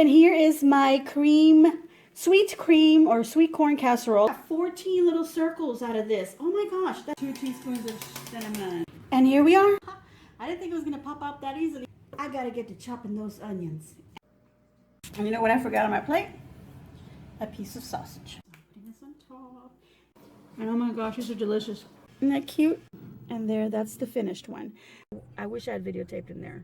and here is my sweet cream or sweet corn casserole. 14 little circles out of this. Oh my gosh, that's 2 teaspoons of cinnamon. And here we are. I didn't think it was gonna pop up that easily. I gotta get to chopping those onions. And you know what I forgot on my plate? A piece of sausage. Putting this on top. And oh my gosh, these are delicious. Isn't that cute? And there, that's the finished one. I wish I had videotaped in there.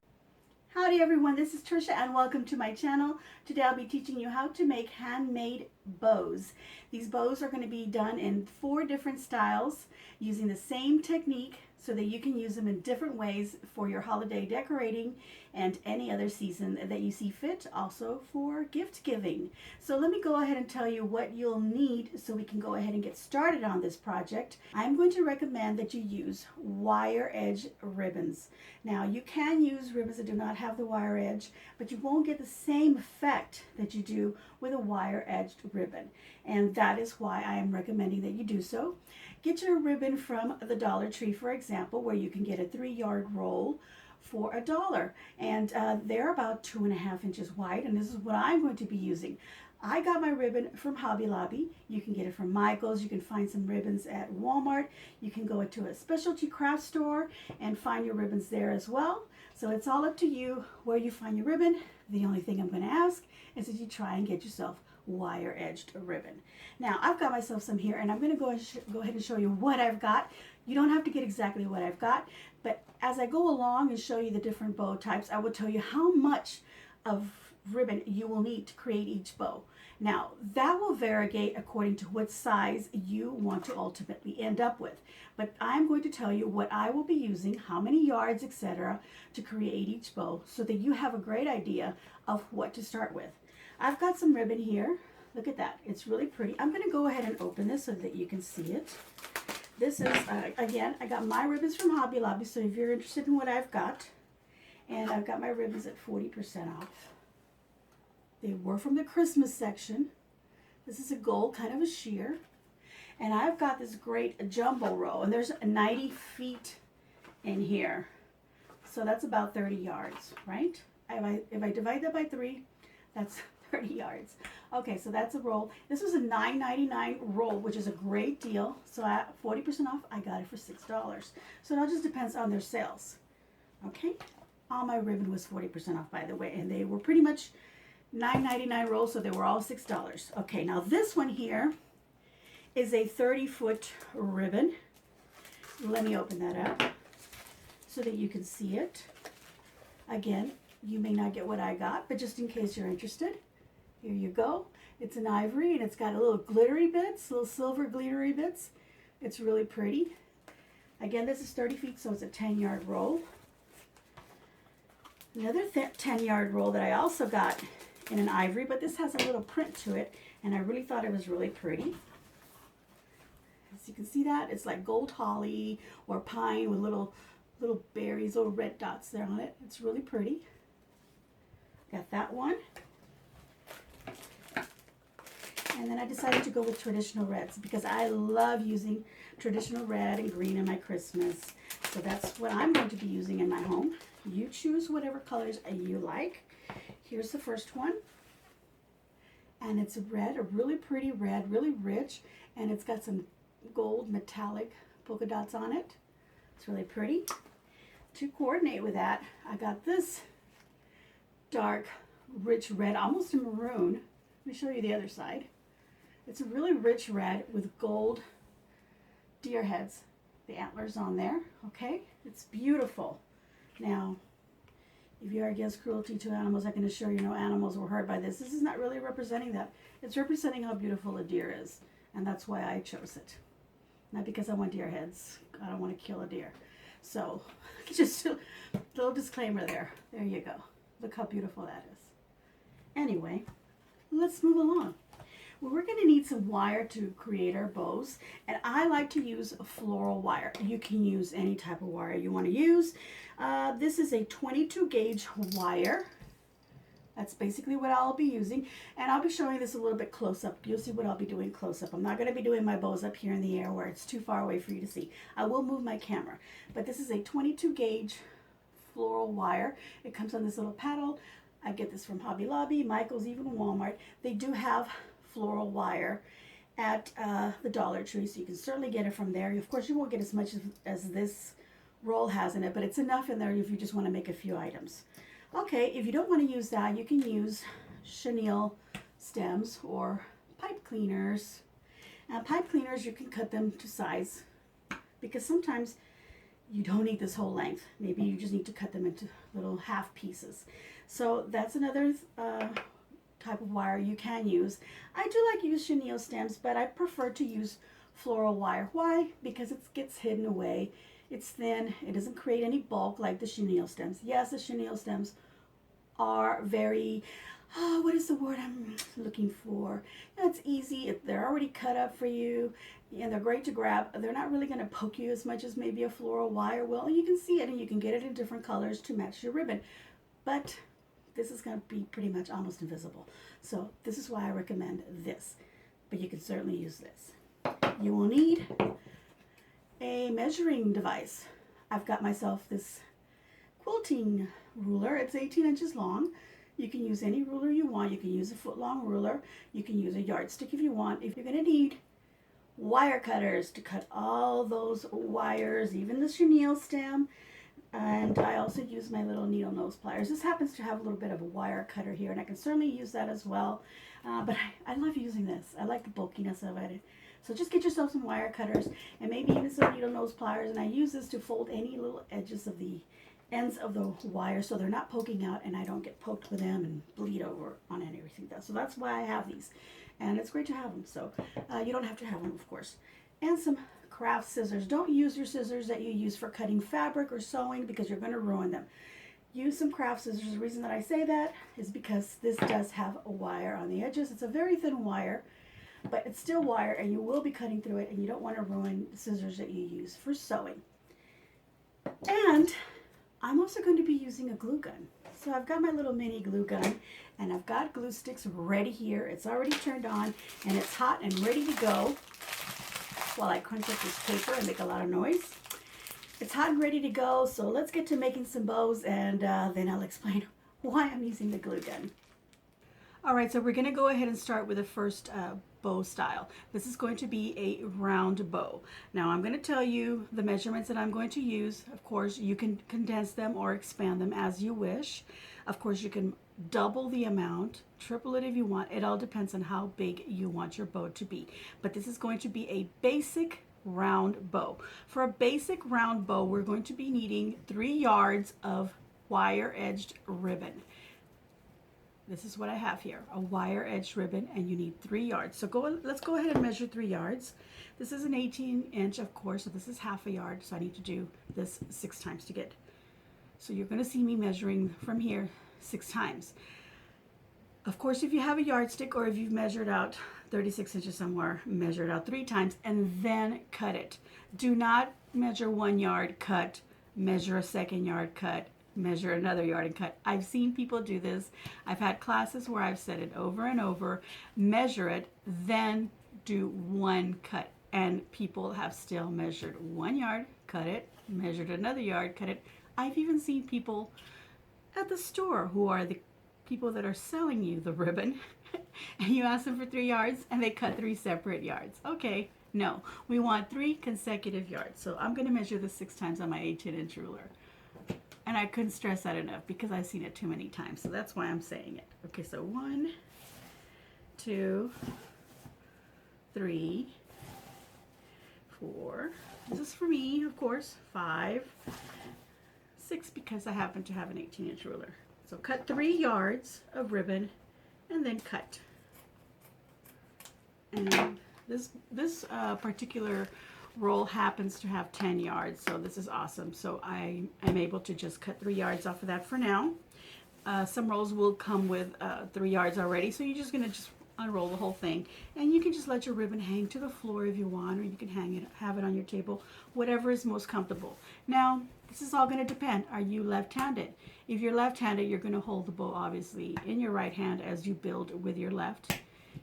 Howdy everyone, this is Tricia and welcome to my channel. Today I'll be teaching you how to make handmade bows. These bows are going to be done in 4 different styles using the same technique so that you can use them in different ways for your holiday decorating and any other season that you see fit, also for gift giving. So let me go ahead and tell you what you'll need so we can go ahead and get started on this project. I'm going to recommend that you use wire edge ribbons. Now you can use ribbons that do not have the wire edge, but you won't get the same effect that you do with a wire edged ribbon. And that is why I am recommending that you do so. Get your ribbon from the Dollar Tree, for example, where you can get a 3-yard roll for $1. And they're about 2.5 inches wide, and this is what I'm going to be using. I got my ribbon from Hobby Lobby. You can get it from Michael's. You can find some ribbons at Walmart. You can go to a specialty craft store and find your ribbons there as well. So it's all up to you where you find your ribbon. The only thing I'm going to ask is that you try and get yourself wire edged ribbon. Now I've got myself some here, and I'm going to go ahead and show you what I've got. You don't have to get exactly what I've got, but as I go along and show you the different bow types, I will tell you how much of ribbon you will need to create each bow. Now that will vary according to what size you want to ultimately end up with, but I'm going to tell you what I will be using, how many yards, etc., to create each bow so that you have a great idea of what to start with. I've got some ribbon here. Look at that. It's really pretty. I'm going to go ahead and open this so that you can see it. This is, again, I got my ribbons from Hobby Lobby, so if you're interested in what I've got, and I've got my ribbons at 40% off. They were from the Christmas section. This is a gold, kind of a sheer. And I've got this great jumbo row, and there's 90 feet in here. So that's about 30 yards, right? If I divide that by 3, that's 30 yards. Okay, so that's a roll. This was a $9.99 roll, which is a great deal. So at 40% off, I got it for $6. So it all just depends on their sales. Okay, all my ribbon was 40% off, by the way, and they were pretty much $9.99 rolls, so they were all $6. Okay, now this one here is a 30-foot ribbon. Let me open that up so that you can see it. Again, you may not get what I got, but just in case you're interested, here you go. It's an ivory, and it's got a little glittery bits, little silver glittery bits. It's really pretty. Again, this is 30 feet, so it's a 10-yard roll. Another 10-yard roll that I also got in an ivory, but this has a little print to it, and I really thought it was really pretty. As you can see that, it's like gold holly or pine with little berries, little red dots there on it. It's really pretty. Got that one. And then I decided to go with traditional reds because I love using traditional red and green in my Christmas. So that's what I'm going to be using in my home. You choose whatever colors you like. Here's the first one. And it's a red, a really pretty red, really rich. And it's got some gold metallic polka dots on it. It's really pretty. To coordinate with that, I got this dark, rich red, almost a maroon. Let me show you the other side. It's a really rich red with gold deer heads, the antlers on there. Okay, it's beautiful. Now, if you are against cruelty to animals, I can assure you no animals were hurt by this. This is not really representing that. It's representing how beautiful a deer is, and that's why I chose it. Not because I want deer heads. I don't want to kill a deer. So, just a little disclaimer there. There you go. Look how beautiful that is. Anyway, let's move along. Well, we're going to need some wire to create our bows, and I like to use floral wire. You can use any type of wire you want to use. This is a 22 gauge wire. That's basically what I'll be using, and I'll be showing this a little bit close up. You'll see what I'll be doing close up. I'm not going to be doing my bows up here in the air where it's too far away for you to see. I will move my camera, but this is a 22 gauge floral wire. It comes on this little paddle. I get this from Hobby Lobby, Michael's, even Walmart. They do have floral wire at the Dollar Tree, so you can certainly get it from there. Of course, you won't get as much as this roll has in it, but it's enough in there if you just want to make a few items. Okay, if you don't want to use that, you can use chenille stems or pipe cleaners. Pipe cleaners, you can cut them to size because sometimes you don't need this whole length. Maybe you just need to cut them into little half pieces. So that's another type of wire you can use. I do like to use chenille stems, but I prefer to use floral wire. Why? Because it gets hidden away. It's thin. It doesn't create any bulk like the chenille stems. Yes, the chenille stems are very, what is the word I'm looking for? It's easy. They're already cut up for you, and they're great to grab. They're not really going to poke you as much as maybe a floral wire will. And you can see it, and you can get it in different colors to match your ribbon. But this is going to be pretty much almost invisible. So this is why I recommend this. But you can certainly use this. You will need a measuring device. I've got myself this quilting ruler. It's 18 inches long. You can use any ruler you want. You can use a foot-long ruler. You can use a yardstick if you want. If you're going to need wire cutters to cut all those wires, even the chenille stem. And I also use my little needle nose pliers. This happens to have a little bit of a wire cutter here, and I can certainly use that as well. But I love using this. I like the bulkiness of it. So just get yourself some wire cutters and maybe even some needle nose pliers. And I use this to fold any little edges of the ends of the wire so they're not poking out and I don't get poked with them and bleed over on everything. So that's why I have these. And it's great to have them. So you don't have to have them, of course. And some craft scissors. Don't use your scissors that you use for cutting fabric or sewing because you're going to ruin them. Use some craft scissors. The reason that I say that is because this does have a wire on the edges. It's a very thin wire, but it's still wire and you will be cutting through it, and you don't want to ruin the scissors that you use for sewing. And I'm also going to be using a glue gun. So I've got my little mini glue gun, and I've got glue sticks ready here. It's already turned on and it's hot and ready to go while I crunch up this paper and make a lot of noise. It's hot and ready to go, so let's get to making some bows, and then I'll explain why I'm using the glue gun. All right, so we're going to go ahead and start with the first bow style. This is going to be a round bow. Now I'm going to tell you the measurements that I'm going to use. Of course, you can condense them or expand them as you wish. Of course, you can double the amount, triple it if you want. It all depends on how big you want your bow to be. But this is going to be a basic round bow. For a basic round bow, we're going to be needing 3 yards of wire-edged ribbon. This is what I have here, a wire-edged ribbon, and you need 3 yards. So let's go ahead and measure 3 yards. This is an 18-inch, of course, so this is half a yard, so I need to do this 6 times to get. So you're going to see me measuring from here 6 times. Of course, if you have a yardstick or if you've measured out 36 inches somewhere, measure it out 3 times and then cut it. Do not measure 1 yard, cut, measure a 2nd yard, cut, measure another yard and cut. I've seen people do this. I've had classes where I've said it over and over, measure it, then do 1 cut. And people have still measured 1 yard, cut it, measured another yard, cut it. I've even seen people at the store who are the people that are selling you the ribbon and you ask them for 3 yards and they cut 3 separate yards. Okay, no, we want 3 consecutive yards. So I'm going to measure this 6 times on my 18-inch ruler. And I couldn't stress that enough because I've seen it too many times. So that's why I'm saying it. Okay, so 1, 2, 3, 4. This is for me, of course. 5, 6 because I happen to have an 18-inch ruler. So cut 3 yards of ribbon and then cut. And this particular roll happens to have 10 yards, so this is awesome. So I am able to just cut 3 yards off of that for now. Some rolls will come with 3 yards already, so you're just going to just unroll the whole thing, and you can just let your ribbon hang to the floor if you want, or you can have it on your table, whatever is most comfortable. Now this is all going to depend. Are you left-handed? If you're left-handed, you're going to hold the bow obviously in your right hand as you build with your left.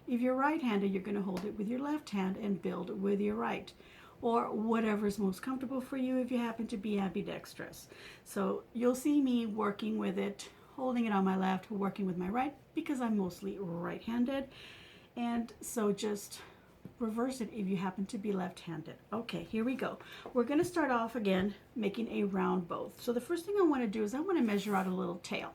If you're right-handed, you're going to hold it with your left hand and build with your right, or whatever is most comfortable for you if you happen to be ambidextrous. So you'll see me working with it, holding it on my left, working with my right because I'm mostly right-handed. And so just reverse it if you happen to be left-handed. Okay, here we go. We're going to start off again making a round bow. So the first thing I want to do is I want to measure out a little tail.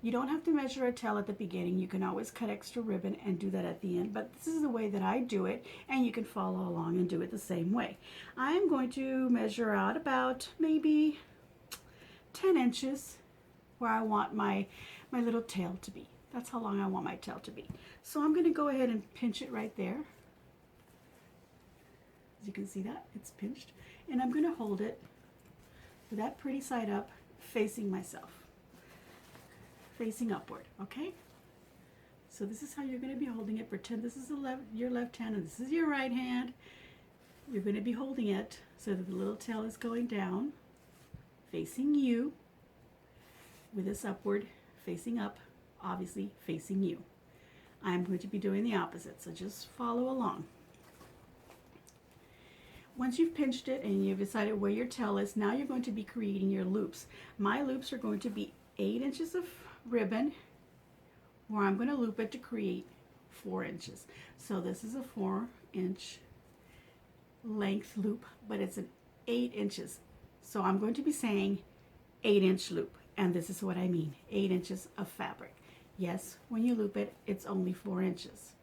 You don't have to measure a tail at the beginning. You can always cut extra ribbon and do that at the end, but this is the way that I do it, and you can follow along and do it the same way. I am going to measure out about maybe 10 inches where I want my little tail to be. That's how long I want my tail to be. So I'm going to go ahead and pinch it right there. As you can see that, it's pinched. And I'm going to hold it with that pretty side up, facing myself. Facing upward, okay? So this is how you're going to be holding it. Pretend this is your left hand and this is your right hand. You're going to be holding it so that the little tail is going down, facing you, with this upward, facing up, obviously facing you. I'm going to be doing the opposite, so just follow along. Once you've pinched it and you've decided where your tail is, now you're going to be creating your loops. My loops are going to be 8 inches of ribbon where I'm going to loop it to create 4 inches. So this is a 4-inch length loop, but it's an 8 inches. So I'm going to be saying 8-inch loop, and this is what I mean, 8 inches of fabric. Yes, when you loop it, it's only 4 inches,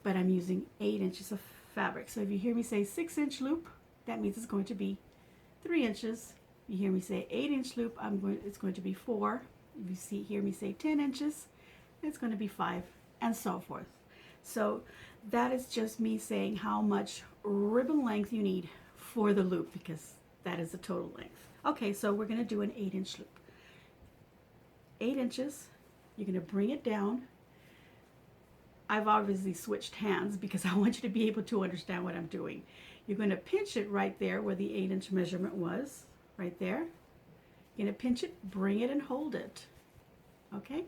but I'm using 8 inches of fabric. So if you hear me say 6-inch loop, that means it's going to be 3 inches. You hear me say 8-inch loop, it's going to be 4. If you hear me say 10 inches, it's going to be 5, and so forth. So that is just me saying how much ribbon length you need for the loop, because that is the total length. Okay, so we're going to do an 8-inch loop. 8 inches, you're going to bring it down. I've obviously switched hands because I want you to be able to understand what I'm doing. You're going to pinch it right there where the 8-inch measurement was, right there. You're going to pinch it, bring it, and hold it. Okay?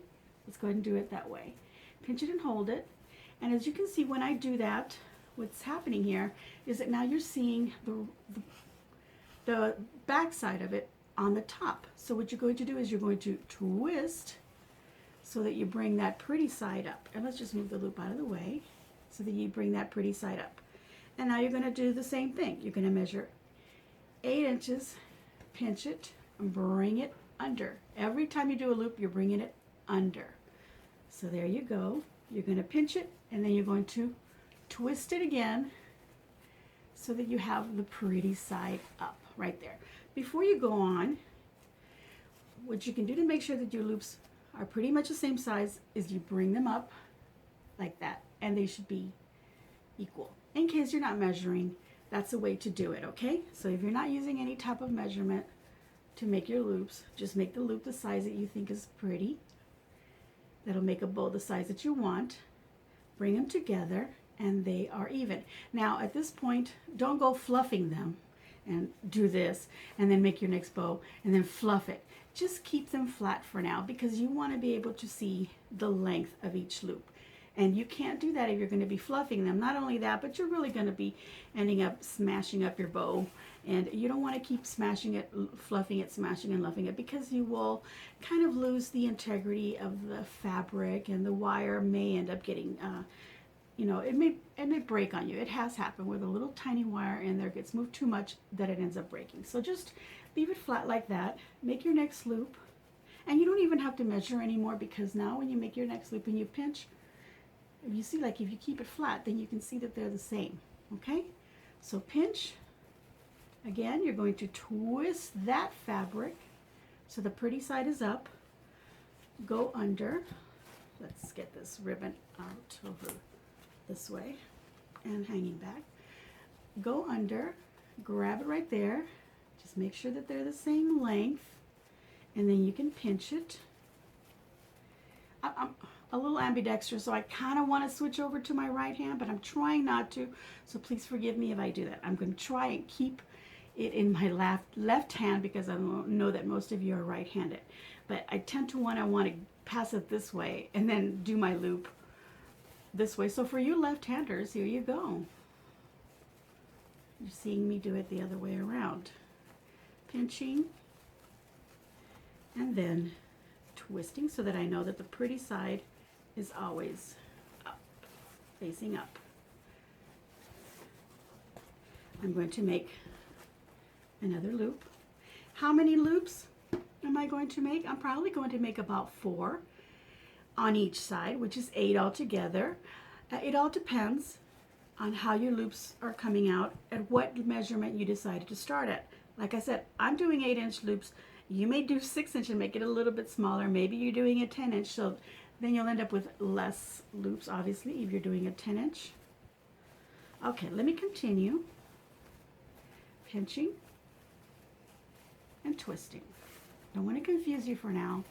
Let's go ahead and do it that way. Pinch it and hold it. And as you can see, when I do that, what's happening here is that now you're seeing the back side of it on the top. So what you're going to do is you're going to twist so that you bring that pretty side up. And let's just move the loop out of the way so that you bring that pretty side up. And now you're going to do the same thing. You're going to measure 8 inches, pinch it, and bring it under. Every time you do a loop, you're bringing it under. So there you go. You're going to pinch it, and then you're going to twist it again so that you have the pretty side up right there. Before you go on, what you can do to make sure that your loops are pretty much the same size is you bring them up like that, and they should be equal. In case you're not measuring, that's a way to do it, okay? So if you're not using any type of measurement to make your loops, just make the loop the size that you think is pretty. That'll make a bow the size that you want. Bring them together, and they are even. Now at this point, don't go fluffing them and do this and then make your next bow and then fluff it. Just keep them flat for now because you want to be able to see the length of each loop. And you can't do that if you're going to be fluffing them. Not only that, but you're really going to be ending up smashing up your bow. And you don't want to keep smashing it, fluffing it, smashing and luffing it, because you will kind of lose the integrity of the fabric, and the wire may end up getting, you know, it may break on you. It has happened where the little tiny wire in there gets moved too much that it ends up breaking. So just leave it flat like that. Make your next loop. And you don't even have to measure anymore, because now when you make your next loop and you pinch, if you see, like if you keep it flat, then you can see that they're the same, okay? So pinch, again, you're going to twist that fabric so the pretty side is up, go under, let's get this ribbon out over this way and hanging back, go under, grab it right there, just make sure that they're the same length, and then you can pinch it. I'm a little ambidextrous, so I kind of want to switch over to my right hand, but I'm trying not to, so please forgive me if I do that. I'm going to try and keep it in my left hand because I know that most of you are right-handed, but I tend to want to pass it this way and then do my loop this way. So for you left-handers, here you go. You're seeing me do it the other way around. Pinching and then twisting so that I know that the pretty side is always up, facing up. I'm going to make another loop. How many loops am I going to make? I'm probably going to make about 4 on each side, which is 8 altogether. It all depends on how your loops are coming out and what measurement you decided to start at. Like I said, I'm doing 8-inch loops. You may do 6-inch and make it a little bit smaller. Maybe you're doing a 10-inch, so then you'll end up with less loops, obviously, if you're doing a 10-inch. Okay, let me continue. Pinching and twisting. Don't want to confuse you for now.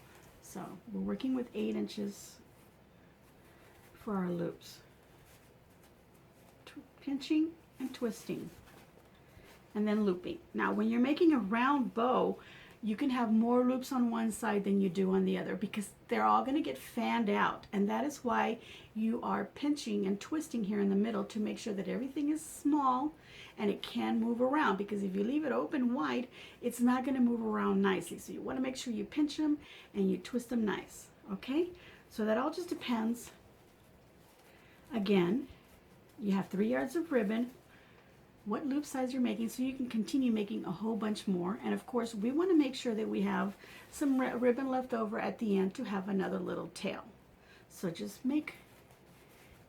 So we're working with 8 inches for our loops. Pinching and twisting, and then looping. Now when you're making a round bow, you can have more loops on one side than you do on the other because they're all going to get fanned out, and that is why you are pinching and twisting here in the middle to make sure that everything is small and it can move around, because if you leave it open wide, it's not going to move around nicely. So you want to make sure you pinch them and you twist them nice. Okay, so that all just depends. Again, you have 3 yards of ribbon, what loop size you're making, so you can continue making a whole bunch more. And of course, we want to make sure that we have some ribbon left over at the end to have another little tail. So just make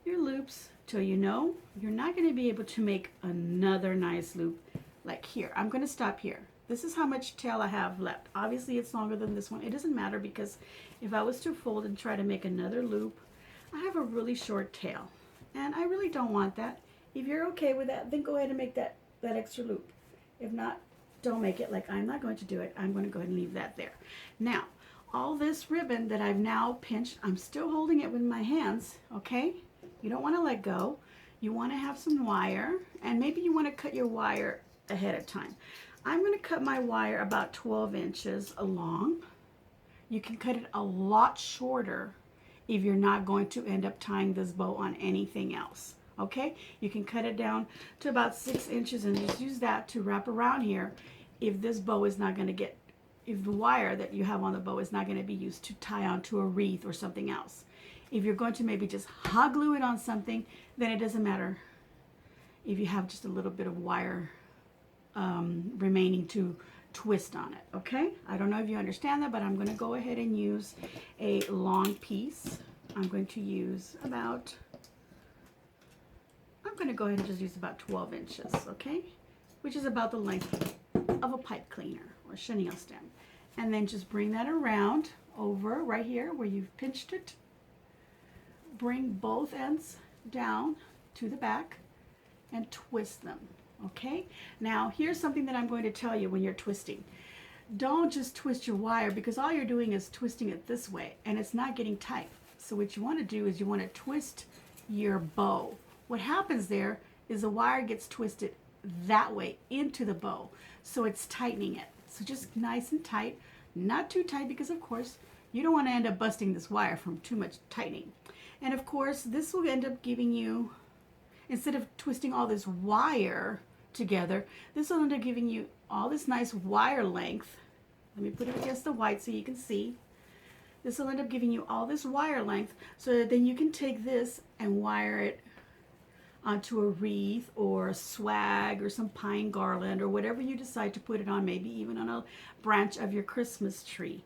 your loops till you know you're not going to be able to make another nice loop like here. I'm going to stop here. This is how much tail I have left. Obviously it's longer than this one. It doesn't matter, because if I was to fold and try to make another loop, I have a really short tail, and I really don't want that. If you're okay with that, then go ahead and make that extra loop. If not, don't make it. Like I'm not going to do it. I'm going to go ahead and leave that there. Now, all this ribbon that I've now pinched, I'm still holding it with my hands, okay? You don't want to let go. You want to have some wire, and maybe you want to cut your wire ahead of time. I'm going to cut my wire about 12 inches long. You can cut it a lot shorter if you're not going to end up tying this bow on anything else. Okay, you can cut it down to about 6 inches and just use that to wrap around here if this bow is not going to get, if the wire that you have on the bow is not going to be used to tie onto a wreath or something else. If you're going to maybe just hot glue it on something, then it doesn't matter if you have just a little bit of wire remaining to twist on it. Okay, I don't know if you understand that, but I'm going to go ahead and use a long piece. I'm going to use about, I'm going to go ahead and just use about 12 inches, okay, which is about the length of a pipe cleaner or chenille stem. And then just bring that around over right here where you've pinched it. Bring both ends down to the back and twist them. Okay, now here's something that I'm going to tell you when you're twisting. Don't just twist your wire, because all you're doing is twisting it this way and it's not getting tight. So what you want to do is you want to twist your bow. What happens there is the wire gets twisted that way into the bow, so it's tightening it. So just nice and tight, not too tight, because of course you don't want to end up busting this wire from too much tightening. And of course this will end up giving you, instead of twisting all this wire together, this will end up giving you all this nice wire length. Let me put it against the white so you can see. This will end up giving you all this wire length, so that then you can take this and wire it onto a wreath or a swag or some pine garland or whatever you decide to put it on, maybe even on a branch of your Christmas tree.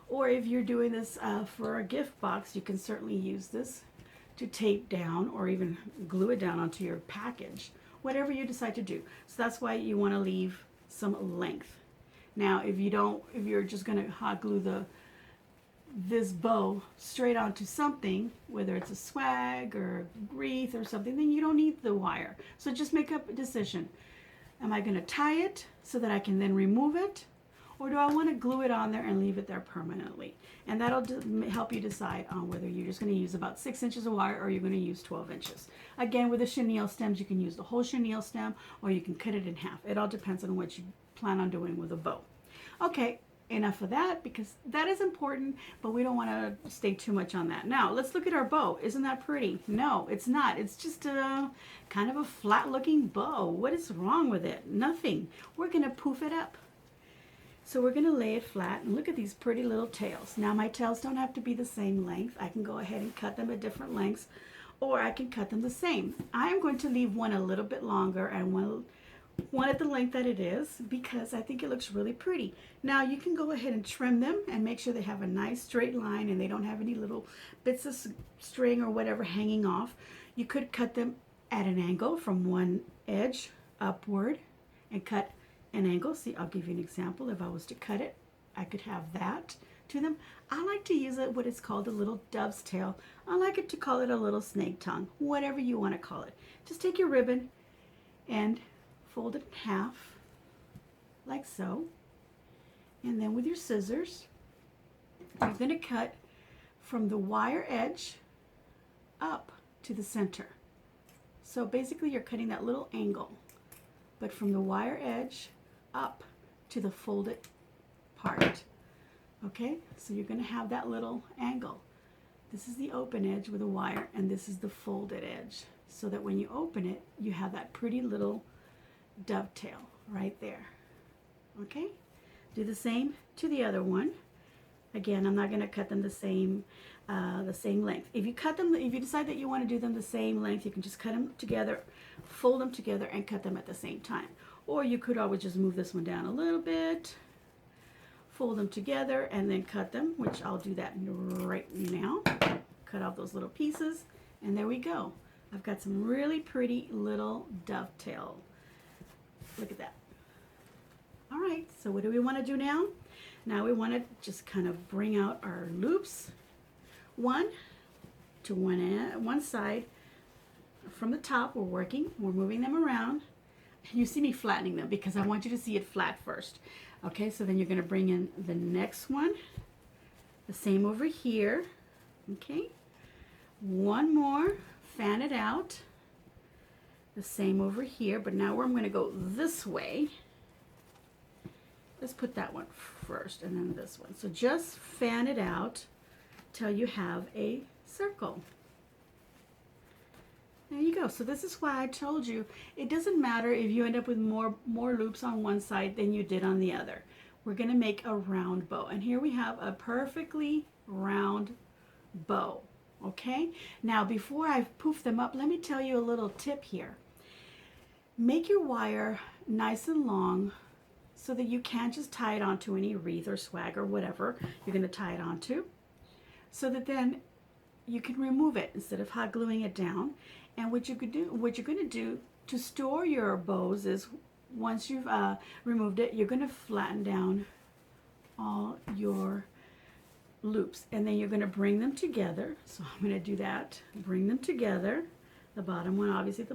Or if you're doing this for a gift box, you can certainly use this to tape down or even glue it down onto your package, whatever you decide to do. So that's why you want to leave some length. Now if you're just going to hot glue this bow straight onto something, whether it's a swag or a wreath or something, then you don't need the wire. So just make up a decision. Am I going to tie it so that I can then remove it? Or do I want to glue it on there and leave it there permanently? And that'll help you decide on whether you're just going to use about 6 inches of wire or you're going to use 12 inches. Again, with the chenille stems, you can use the whole chenille stem or you can cut it in half. It all depends on what you plan on doing with a bow. Okay, enough of that, because that is important, but we don't want to stay too much on that. Now, let's look at our bow. Isn't that pretty? No, it's not. It's just a kind of a flat looking bow. What is wrong with it? Nothing. We're going to poof it up. So we're going to lay it flat, and look at these pretty little tails. Now my tails don't have to be the same length. I can go ahead and cut them at different lengths, or I can cut them the same. I am going to leave one a little bit longer and one at the length that it is, because I think it looks really pretty. Now you can go ahead and trim them and make sure they have a nice straight line and they don't have any little bits of string or whatever hanging off. You could cut them at an angle from one edge upward and cut an angle. See, I'll give you an example. If I was to cut it, I could have that to them. I like to use what is called a little dove's tail. I like it to call it a little snake tongue, whatever you want to call it. Just take your ribbon and fold it in half, like so. And then with your scissors, you're going to cut from the wire edge up to the center. So basically you're cutting that little angle, but from the wire edge up to the folded part. Okay, so you're going to have that little angle. This is the open edge with a wire, and this is the folded edge, so that when you open it, you have that pretty little dovetail right there. Okay, do the same to the other one. Again, I'm not going to cut them the same length. If you decide that you want to do them the same length, you can just cut them together, fold them together, and cut them at the same time. Or you could always just move this one down a little bit, fold them together, and then cut them, which I'll do that right now. Cut off those little pieces, and there we go. I've got some really pretty little dovetail. Look at that. All right, so what do we want to do now? Now we want to just kind of bring out our loops, one to one side. From the top, we're moving them around. You see me flattening them because I want you to see it flat first. Okay, so then you're going to bring in the next one, the same over here. Okay, one more, fan it out, the same over here, but now I'm going to go this way. Let's put that one first and then this one. So just fan it out till you have a circle. There you go. So this is why I told you it doesn't matter if you end up with more loops on one side than you did on the other. We're going to make a round bow, and here we have a perfectly round bow. Okay, now before I poof them up, let me tell you a little tip here. Make your wire nice and long so that you can't just tie it onto any wreath or swag or whatever you're going to tie it onto, so that then you can remove it instead of hot gluing it down. And what you're going to do to store your bows is, once you've removed it, you're going to flatten down all your loops, and then you're going to bring them together. So I'm going to do that, bring them together, the bottom one, obviously,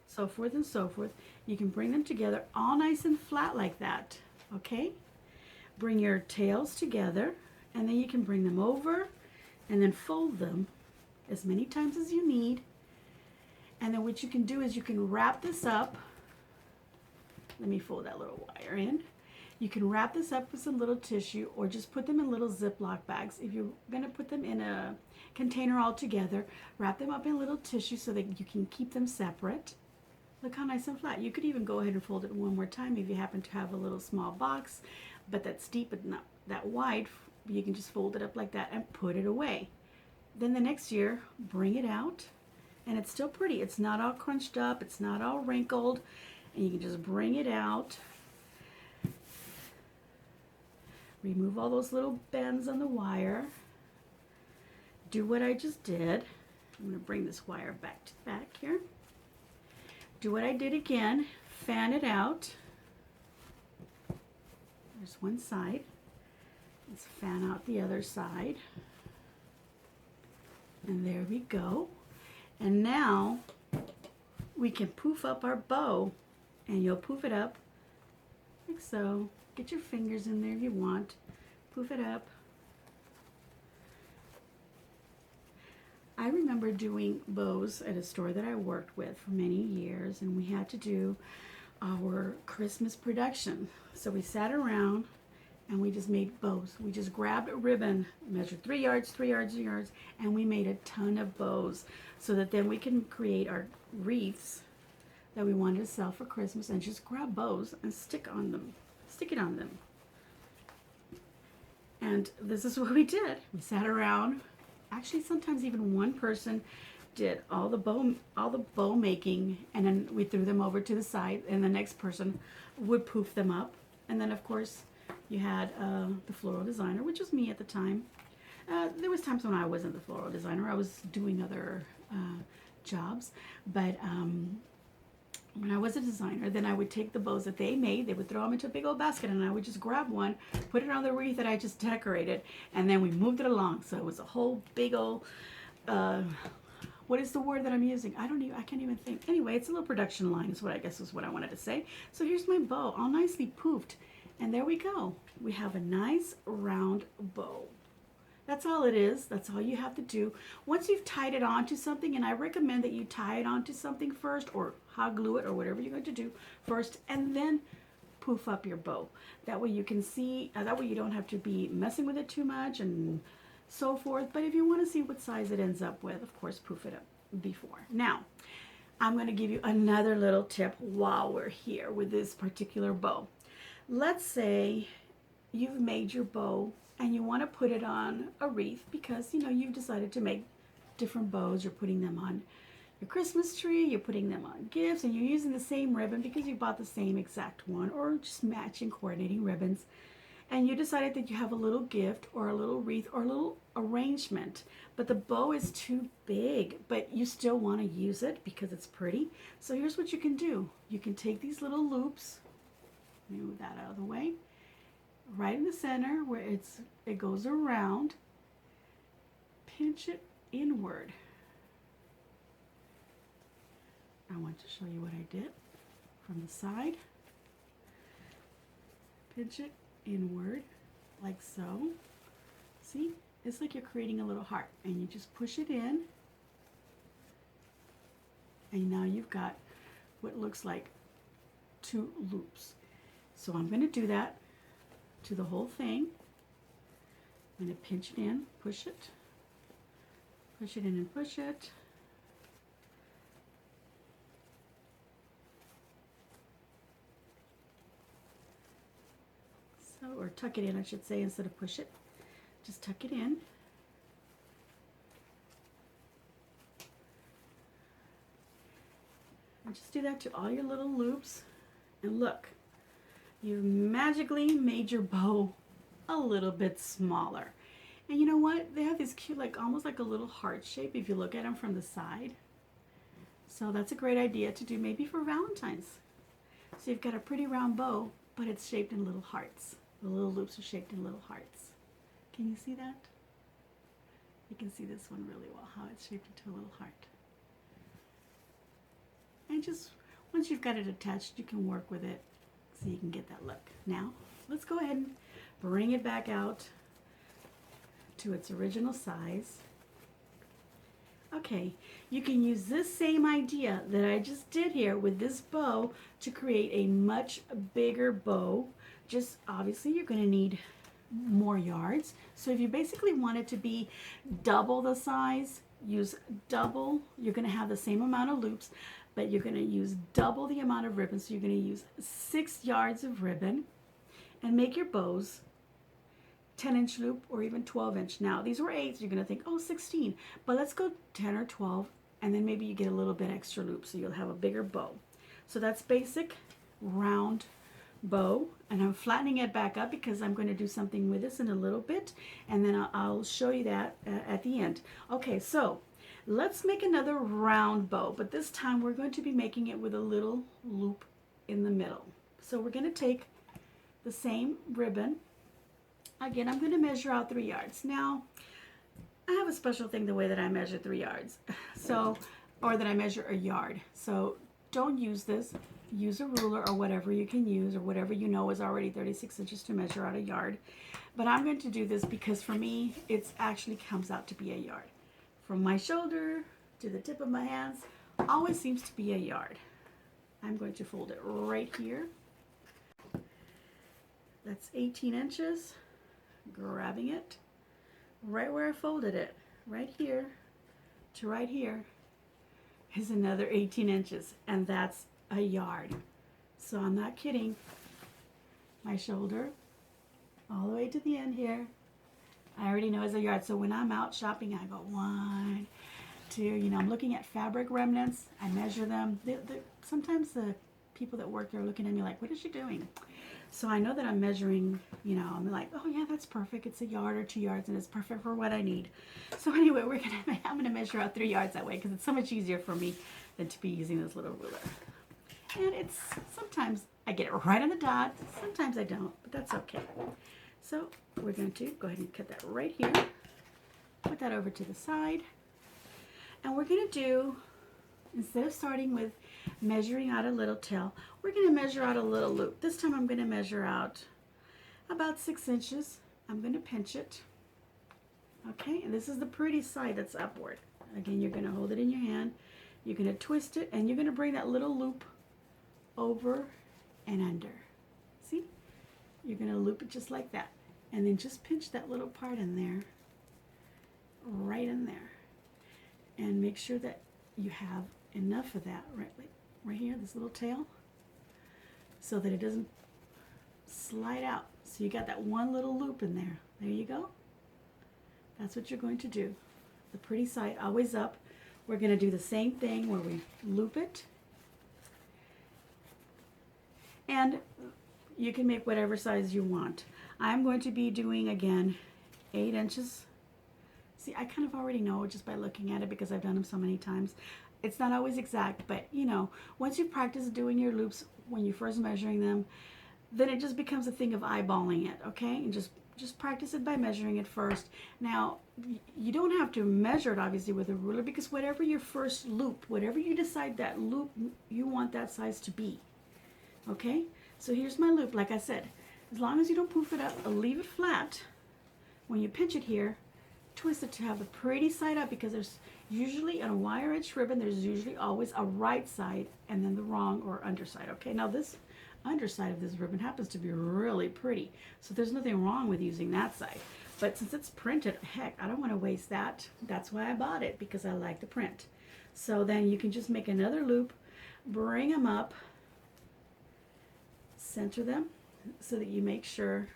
so forth and so forth. You can bring them together all nice and flat like that. Okay, bring your tails together, and then you can bring them over and then fold them as many times as you need. And then what you can do is you can wrap this up. Let me fold that little wire in. You can wrap this up with some little tissue, or just put them in little Ziploc bags. If you're going to put them in a container all together, wrap them up in little tissue so that you can keep them separate. Look how nice and flat. You could even go ahead and fold it one more time if you happen to have a little small box, but that's deep but not that wide. You can just fold it up like that and put it away. Then the next year, bring it out, and it's still pretty. It's not all crunched up, it's not all wrinkled, and you can just bring it out. Remove all those little bends on the wire. Do what I just did. I'm going to bring this wire back to the back here. Do what I did again. Fan it out. There's one side. Let's fan out the other side. And there we go. And now we can poof up our bow, and you'll poof it up like so. Get your fingers in there if you want. Poof it up. I remember doing bows at a store that I worked with for many years, and we had to do our Christmas production. So we sat around and we just made bows. We just grabbed a ribbon, measured 3 yards, 3 yards, 3 yards, and we made a ton of bows, so that then we can create our wreaths that we wanted to sell for Christmas, and just grab bows and stick it on them. And this is what we did. We sat around. Actually, sometimes even one person did all the bow making, and then we threw them over to the side, and the next person would poof them up. And then, of course, you had the floral designer, which was me at the time. There was times when I wasn't the floral designer. I was doing other jobs. But when I was a designer, then I would take the bows that they made, they would throw them into a big old basket, and I would just grab one, put it on the wreath that I just decorated, and then we moved it along. So it was a whole big old, what is the word that I'm using? I can't even think. Anyway, it's a little production line is what I guess is what I wanted to say. So here's my bow, all nicely poofed. And there we go. We have a nice round bow. That's all it is. That's all you have to do. Once you've tied it onto something, and I recommend that you tie it onto something first, or hot glue it, or whatever you're going to do first, and then poof up your bow. That way you can see, that way you don't have to be messing with it too much and so forth. But if you want to see what size it ends up with, of course, poof it up before. Now, I'm going to give you another little tip while we're here with this particular bow. Let's say you've made your bow and you want to put it on a wreath because, you know, you've decided to make different bows. You're putting them on your Christmas tree, you're putting them on gifts, and you're using the same ribbon because you bought the same exact one, or just matching, coordinating ribbons. And you decided that you have a little gift or a little wreath or a little arrangement, but the bow is too big, but you still want to use it because it's pretty. So here's what you can do. You can take these little loops, let me move that out of the way, right in the center where it goes around, pinch it inward. I want to show you what I did from the side. Pinch it inward like so. See, it's like you're creating a little heart, and you just push it in, and now you've got what looks like 2 loops. So I'm going to do that to the whole thing. I'm going to pinch it in, push it in and push it. So, or tuck it in, I should say, instead of push it. Just tuck it in. And just do that to all your little loops. And look, you've magically made your bow a little bit smaller. And you know what? They have this cute, like almost like a little heart shape if you look at them from the side. So that's a great idea to do maybe for Valentine's. So you've got a pretty round bow, but it's shaped in little hearts. The little loops are shaped in little hearts. Can you see that? You can see this one really well, how it's shaped into a little heart. And just once you've got it attached, you can work with it so you can get that look. Now, let's go ahead and bring it back out to its original size. Okay, you can use this same idea that I just did here with this bow to create a much bigger bow. Just obviously you're going to need more yards. So if you basically want it to be double the size, use double. You're going to have the same amount of loops, but you're going to use double the amount of ribbon. So you're going to use 6 yards of ribbon and make your bows 10-inch loop or even 12-inch. Now these were 8s, you're going to think, oh, 16, but let's go 10 or 12, and then maybe you get a little bit extra loop so you'll have a bigger bow. So that's basic round bow, and I'm flattening it back up because I'm going to do something with this in a little bit, and then I'll show you that at the end. Okay, so let's make another round bow, but this time we're going to be making it with a little loop in the middle. So we're going to take the same ribbon. Again, I'm going to measure out 3 yards. Now, I have a special thing the way that I measure 3 yards, so, or that I measure a yard. So don't use this. Use a ruler or whatever you can use, or whatever you know is already 36 inches to measure out a yard. But I'm going to do this because for me, it actually comes out to be a yard. From my shoulder to the tip of my hands, always seems to be a yard. I'm going to fold it right here. That's 18 inches. Grabbing it right where I folded it, right here to right here, is another 18 inches, and that's a yard. So I'm not kidding. My shoulder all the way to the end here already know is a yard. So when I'm out shopping, I go 1, 2, you know, I'm looking at fabric remnants. I measure them. Sometimes the people that work there are looking at me like, what is she doing? So I know that I'm measuring, you know, I'm like, oh yeah, that's perfect. It's a yard or 2 yards and it's perfect for what I need. So anyway, I'm gonna measure out 3 yards that way because it's so much easier for me than to be using this little ruler. And it's, sometimes I get it right on the dot, sometimes I don't, but that's okay. So we're going to go ahead and cut that right here, put that over to the side, and we're going to do, instead of starting with measuring out a little tail, we're going to measure out a little loop. This time I'm going to measure out about 6 inches. I'm going to pinch it. Okay, and this is the pretty side that's upward. Again, you're going to hold it in your hand, you're going to twist it, and you're going to bring that little loop over and under. See? You're going to loop it just like that. And then just pinch that little part in there, right in there. And make sure that you have enough of that right here, this little tail, so that it doesn't slide out. So you got that one little loop in there. There you go. That's what you're going to do. The pretty side always up. We're going to do the same thing where we loop it. And you can make whatever size you want. I'm going to be doing, again, 8 inches. See, I kind of already know just by looking at it because I've done them so many times. It's not always exact, but you know, once you practice doing your loops when you're first measuring them, then it just becomes a thing of eyeballing it, okay? And just practice it by measuring it first. Now, you don't have to measure it obviously with a ruler because whatever your first loop, whatever you decide that loop you want that size to be. Okay, so here's my loop. Like I said, as long as you don't poof it up, leave it flat. When you pinch it here, twist it to have the pretty side up because there's usually on a wire edge ribbon, there's usually always a right side and then the wrong or underside. Okay, now this underside of this ribbon happens to be really pretty, so there's nothing wrong with using that side. But since it's printed, heck, I don't want to waste that. That's why I bought it, because I like the print. So then you can just make another loop, bring them up, center them so that you make sure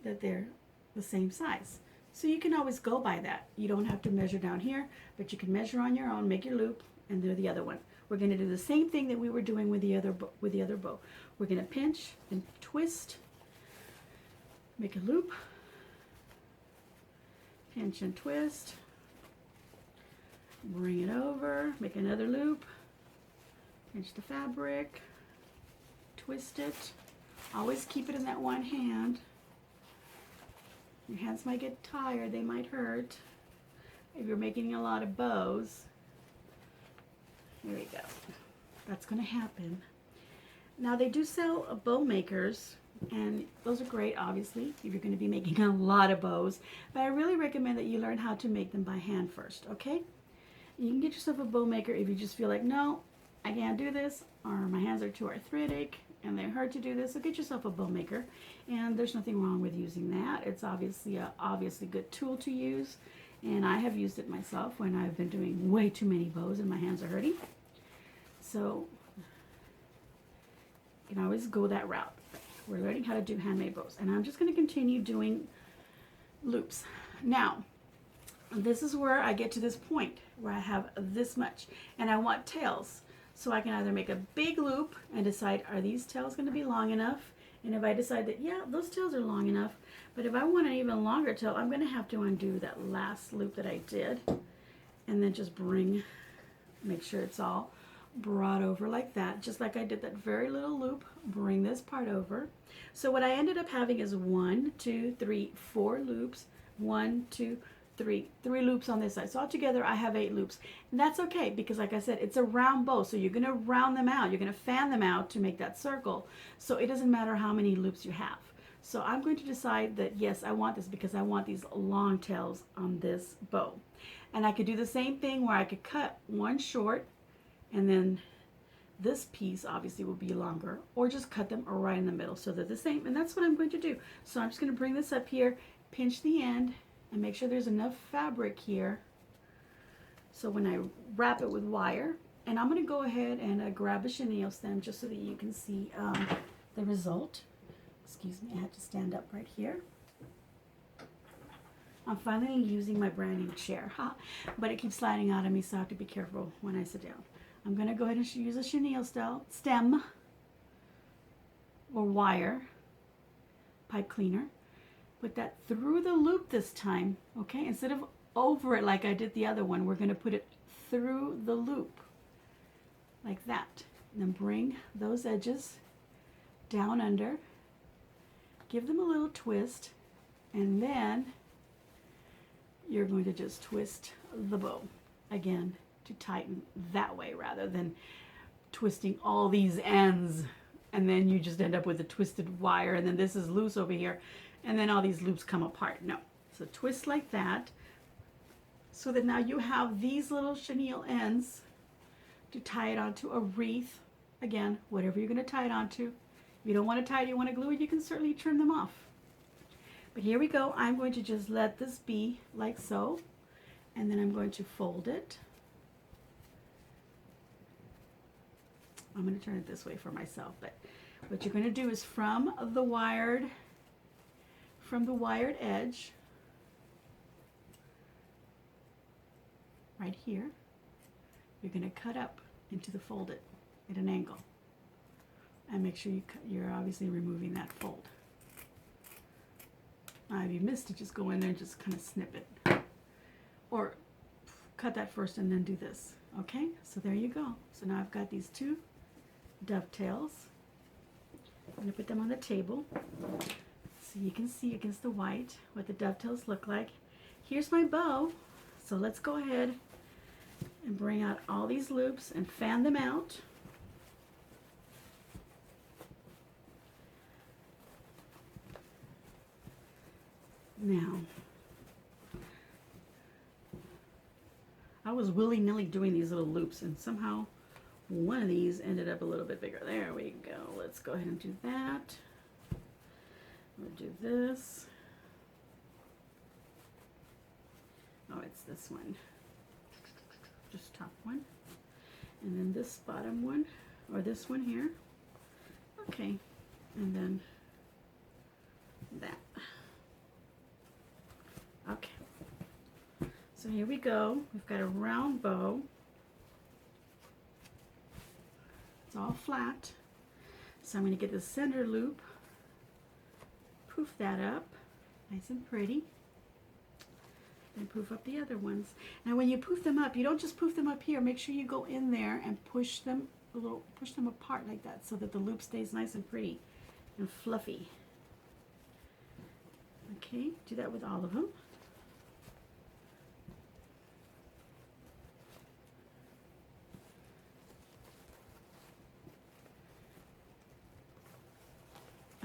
that they're the same size. So you can always go by that. You don't have to measure down here, but you can measure on your own, make your loop, and do the other one. We're going to do the same thing that we were doing with the other bow. We're going to pinch and twist, make a loop, pinch and twist, bring it over, make another loop, pinch the fabric, twist it. Always keep it in that one hand. Your hands might get tired, they might hurt if you're making a lot of bows. Here we go. That's going to happen. Now they do sell bow makers, and those are great obviously if you're going to be making a lot of bows, but I really recommend that you learn how to make them by hand first, okay? You can get yourself a bow maker if you just feel like, no, I can't do this, or my hands are too arthritic and they hurt to do this. So get yourself a bow maker, and there's nothing wrong with using that. It's obviously a good tool to use, and I have used it myself when I've been doing way too many bows and my hands are hurting. So you can always go that route. We're learning how to do handmade bows, and I'm just going to continue doing loops. Now this is where I get to this point where I have this much and I want tails. So I can either make a big loop and decide, are these tails going to be long enough? And if I decide that, yeah, those tails are long enough, but if I want an even longer tail, I'm going to have to undo that last loop that I did, and then just make sure it's all brought over like that, just like I did that very little loop, bring this part over. So what I ended up having is 1, 2, 3, 4 loops, 1, 2, 3 loops on this side. So altogether I have 8 loops, and that's okay because like I said, it's a round bow, so you're going to round them out, you're going to fan them out to make that circle, so it doesn't matter how many loops you have. So I'm going to decide that yes, I want this because I want these long tails on this bow. And I could do the same thing where I could cut one short and then this piece obviously will be longer, or just cut them right in the middle so they're the same, and that's what I'm going to do. So I'm just going to bring this up here, pinch the end, and make sure there's enough fabric here so when I wrap it with wire, and I'm going to go ahead and grab a chenille stem just so that you can see the result. Excuse me, I have to stand up right here. I'm finally using my brand new chair, but it keeps sliding out of me, so I have to be careful when I sit down. I'm going to go ahead and use a chenille stem or wire pipe cleaner. Put that through the loop this time, okay? Instead of over it like I did the other one, we're going to put it through the loop like that. And then bring those edges down under, give them a little twist, and then you're going to just twist the bow again to tighten that way rather than twisting all these ends, and then you just end up with a twisted wire, and then this is loose over here, and then all these loops come apart. No. So twist like that, so that now you have these little chenille ends to tie it onto a wreath. Again, whatever you're going to tie it onto. If you don't want to tie it, you want to glue it, you can certainly trim them off. But here we go. I'm going to just let this be like so, and then I'm going to fold it. I'm going to turn it this way for myself, but what you're going to do is from the wired edge right here, you're going to cut up into the folded at an angle, and make sure you're obviously removing that fold. If you missed it, just go in there and just kind of snip it, or cut that first and then do this. Okay, so there you go. So now I've got these two dovetails. I'm going to put them on the table so you can see against the white what the dovetails look like. Here's my bow, so let's go ahead and bring out all these loops and fan them out. Now, I was willy-nilly doing these little loops, and somehow one of these ended up a little bit bigger. There we go. Let's go ahead and do that. We'll do this. Oh, it's this one. Just top one. And then this bottom one, or this one here. Okay. And then that. Okay. So here we go. We've got a round bow. It's all flat. So I'm going to get the center loop, poof that up, nice and pretty, and poof up the other ones. Now when you poof them up, you don't just poof them up here. Make sure you go in there and push them apart like that, so that the loop stays nice and pretty and fluffy. Okay, do that with all of them.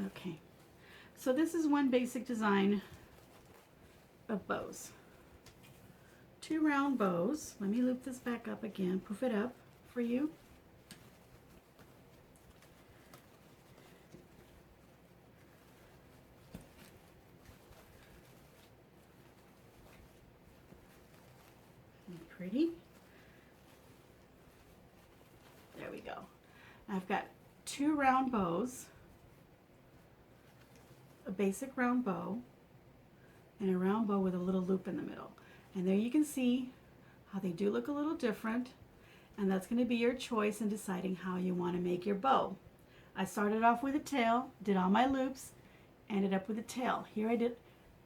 Okay, so this is one basic design of bows. Two round bows. Let me loop this back up again, poof it up for you. Pretty. There we go. I've got two round bows. A basic round bow and a round bow with a little loop in the middle, and there you can see how they do look a little different, and that's going to be your choice in deciding how you want to make your bow. I started off with a tail, did all my loops, ended up with a tail. Here I did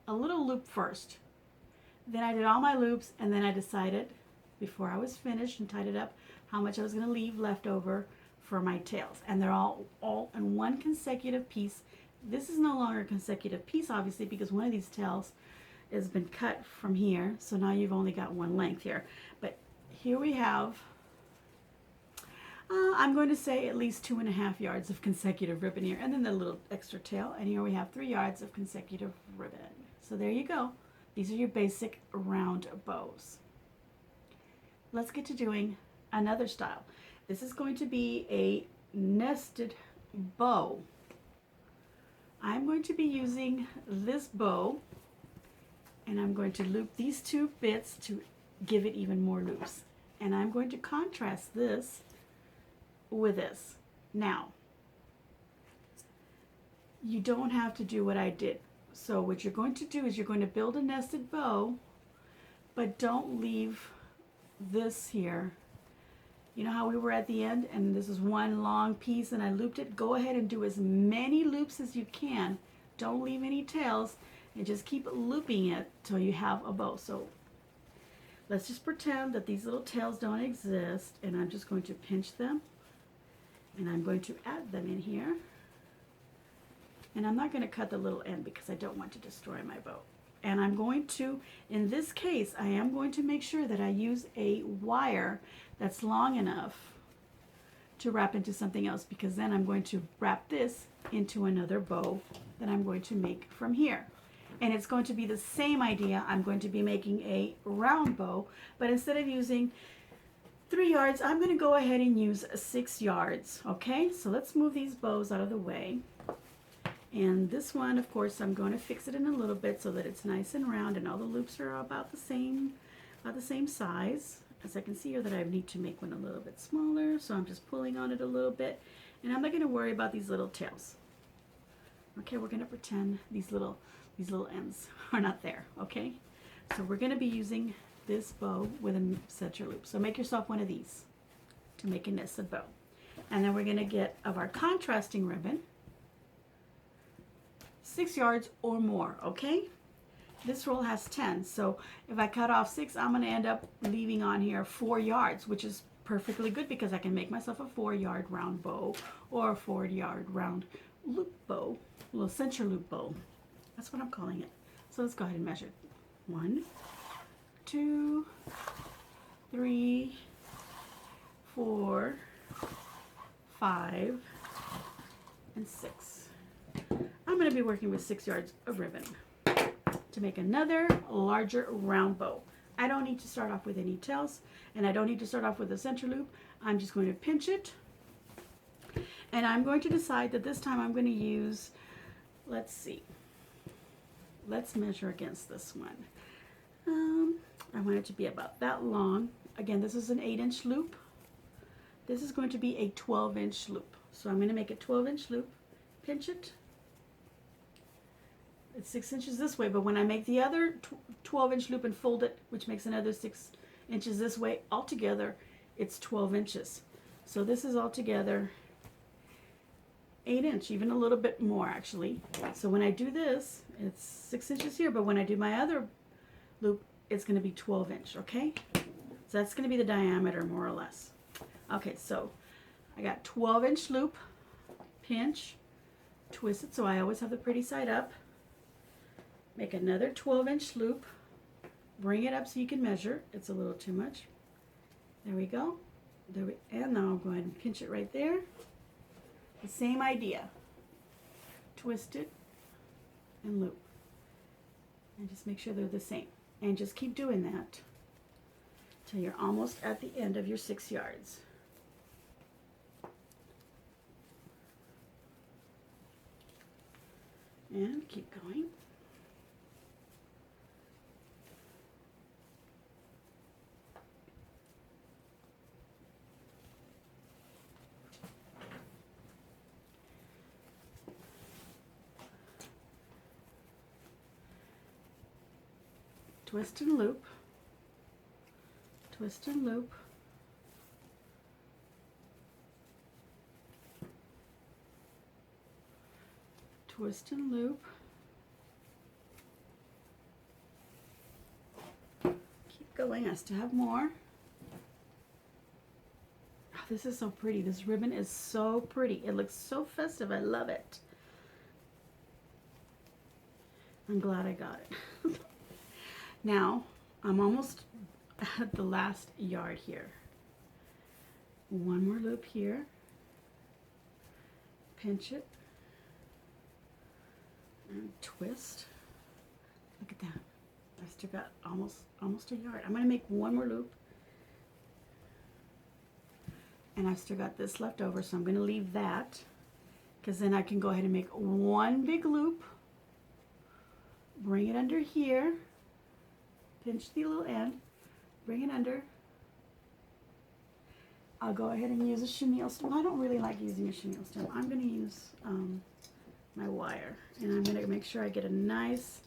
a little loop first, then I did all my loops, and then I decided before I was finished and tied it up how much I was going to leave left over for my tails, and they're all in one consecutive piece. This is no longer a consecutive piece, obviously, because one of these tails has been cut from here, so now you've only got one length here. But here we have, I'm going to say at least 2.5 yards of consecutive ribbon here, and then the little extra tail, and here we have 3 yards of consecutive ribbon. So there you go. These are your basic round bows. Let's get to doing another style. This is going to be a nested bow. I'm going to be using this bow, and I'm going to loop these two bits to give it even more loops. And I'm going to contrast this with this. Now, you don't have to do what I did. So what you're going to do is you're going to build a nested bow, but don't leave this here. You know how we were at the end and this is one long piece and I looped it? Go ahead and do as many loops as you can. Don't leave any tails and just keep looping it till you have a bow. So let's just pretend that these little tails don't exist, and I'm just going to pinch them and I'm going to add them in here. And I'm not going to cut the little end because I don't want to destroy my bow. And I'm going to, in this case, I am going to make sure that I use a wire that's long enough to wrap into something else, because then I'm going to wrap this into another bow that I'm going to make from here. And it's going to be the same idea. I'm going to be making a round bow, but instead of using 3 yards, I'm going to go ahead and use 6 yards. Okay, so let's move these bows out of the way. And this one, of course, I'm going to fix it in a little bit so that it's nice and round and all the loops are about the same size. As I can see here that I need to make one a little bit smaller, so I'm just pulling on it a little bit. And I'm not going to worry about these little tails. Okay, we're going to pretend these little ends are not there, okay? So we're going to be using this bow with a center loop. So make yourself one of these to make a nested bow. And then we're going to get, of our contrasting ribbon, 6 yards or more, okay? This roll has 10, so if I cut off 6, I'm going to end up leaving on here 4 yards, which is perfectly good because I can make myself a 4-yard round bow or a 4-yard round loop bow, a little center loop bow. That's what I'm calling it. So let's go ahead and measure. 1, 2, 3, 4, 5, and 6. I'm going to be working with 6 yards of ribbon to make another larger round bow. I don't need to start off with any tails, and I don't need to start off with a center loop. I'm just going to pinch it, and I'm going to decide that this time I'm going to use, let's see, let's measure against this one. I want it to be about that long. Again, this is an 8-inch loop. This is going to be a 12-inch loop. So I'm going to make a 12-inch loop, pinch it. It's 6 inches this way, but when I make the other 12-inch loop and fold it, which makes another 6 inches this way, altogether it's 12 inches. So this is altogether 8-inch, even a little bit more actually. So when I do this, it's 6 inches here, but when I do my other loop, it's going to be 12-inch, okay? So that's going to be the diameter more or less. Okay, so I got 12-inch loop, pinch, twist it so I always have the pretty side up. Make another 12-inch loop, bring it up so you can measure. It's a little too much. There we go. And now I'll go ahead and pinch it right there. The same idea. Twist it and loop. And just make sure they're the same. And just keep doing that till you're almost at the end of your 6 yards. And keep going. Twist and loop, twist and loop, twist and loop, keep going. I still have more. Oh, this is so pretty. This ribbon is so pretty. It looks so festive. I love it. I'm glad I got it. Now, I'm almost at the last yard here. One more loop here. Pinch it. And twist. Look at that. I still got almost a yard. I'm going to make one more loop. And I've still got this left over, so I'm going to leave that. Because then I can go ahead and make one big loop. Bring it under here. Pinch the little end, bring it under. I'll go ahead and use a chenille stem. I don't really like using a chenille stem. I'm going to use my wire. And I'm going to make sure I get a nice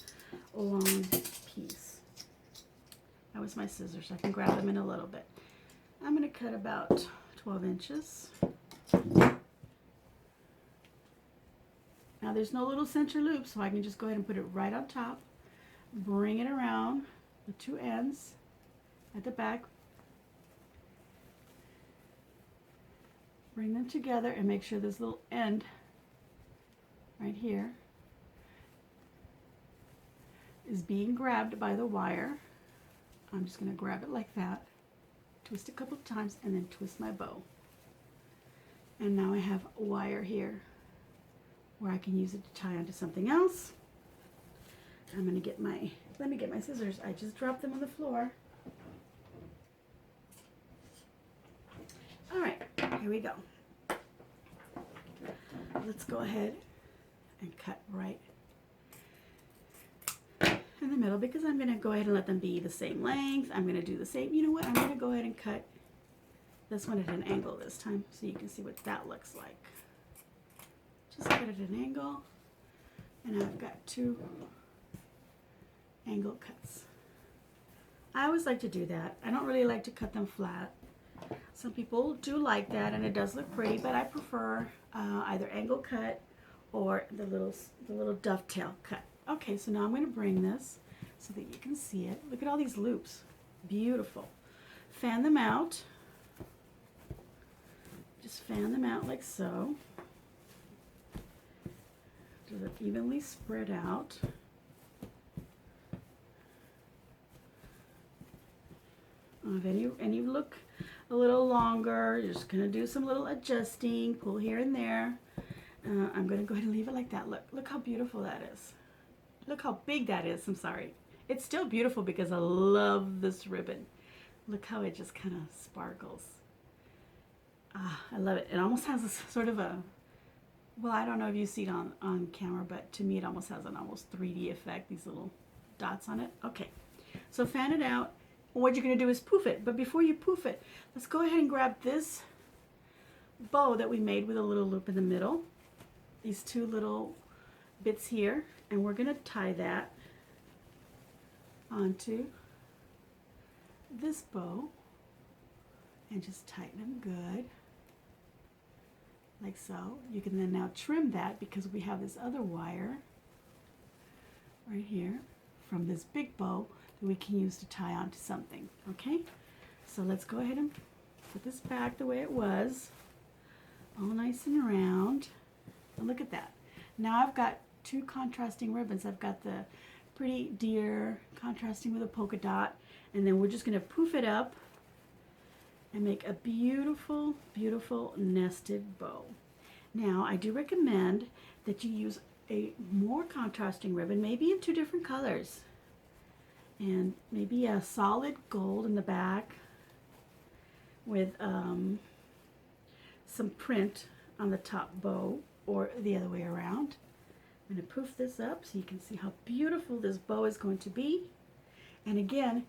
long piece. That was my scissors. I can grab them in a little bit. I'm going to cut about 12 inches. Now there's no little center loop, so I can just go ahead and put it right on top. Bring it around the two ends at the back. Bring them together and make sure this little end right here is being grabbed by the wire. I'm just going to grab it like that, twist a couple of times, and then twist my bow. And now I have wire here where I can use it to tie onto something else. I'm going to get my, let me get my scissors. I just dropped them on the floor. All right, here we go. Let's go ahead and cut right in the middle, because I'm going to go ahead and let them be the same length. I'm going to do the same. You know what? I'm going to go ahead and cut this one at an angle this time so you can see what that looks like. Just cut it at an angle, and I've got two angle cuts. I always like to do that. I don't really like to cut them flat. Some people do like that, and it does look pretty, but I prefer either angle cut or the little dovetail cut. Okay, so now I'm going to bring this so that you can see it. Look at all these loops. Beautiful. Fan them out. Just fan them out like so. So they're evenly spread out. If any look a little longer, you're just going to do some little adjusting, pull here and there. I'm going to go ahead and leave it like that. Look how beautiful that is. Look how big that is. I'm sorry. It's still beautiful because I love this ribbon. Look how it just kind of sparkles. I love it. It almost has a sort of a, well, I don't know if you see it on camera, but to me it almost has an almost 3D effect, these little dots on it. Okay, so fan it out. What you're going to do is poof it. But before you poof it, let's go ahead and grab this bow that we made with a little loop in the middle. These two little bits here. And we're going to tie that onto this bow. And just tighten them good. Like so. You can then now trim that because we have this other wire right here from this big bow that we can use to tie onto something. Okay, so let's go ahead and put this back the way it was, all nice and round. And look at that. Now I've got two contrasting ribbons. I've got the pretty deer contrasting with a polka dot, and then we're just going to poof it up and make a beautiful, beautiful nested bow. Now I do recommend that you use a more contrasting ribbon, maybe in two different colors. And maybe a solid gold in the back with some print on the top bow, or the other way around. I'm going to poof this up so you can see how beautiful this bow is going to be. And again,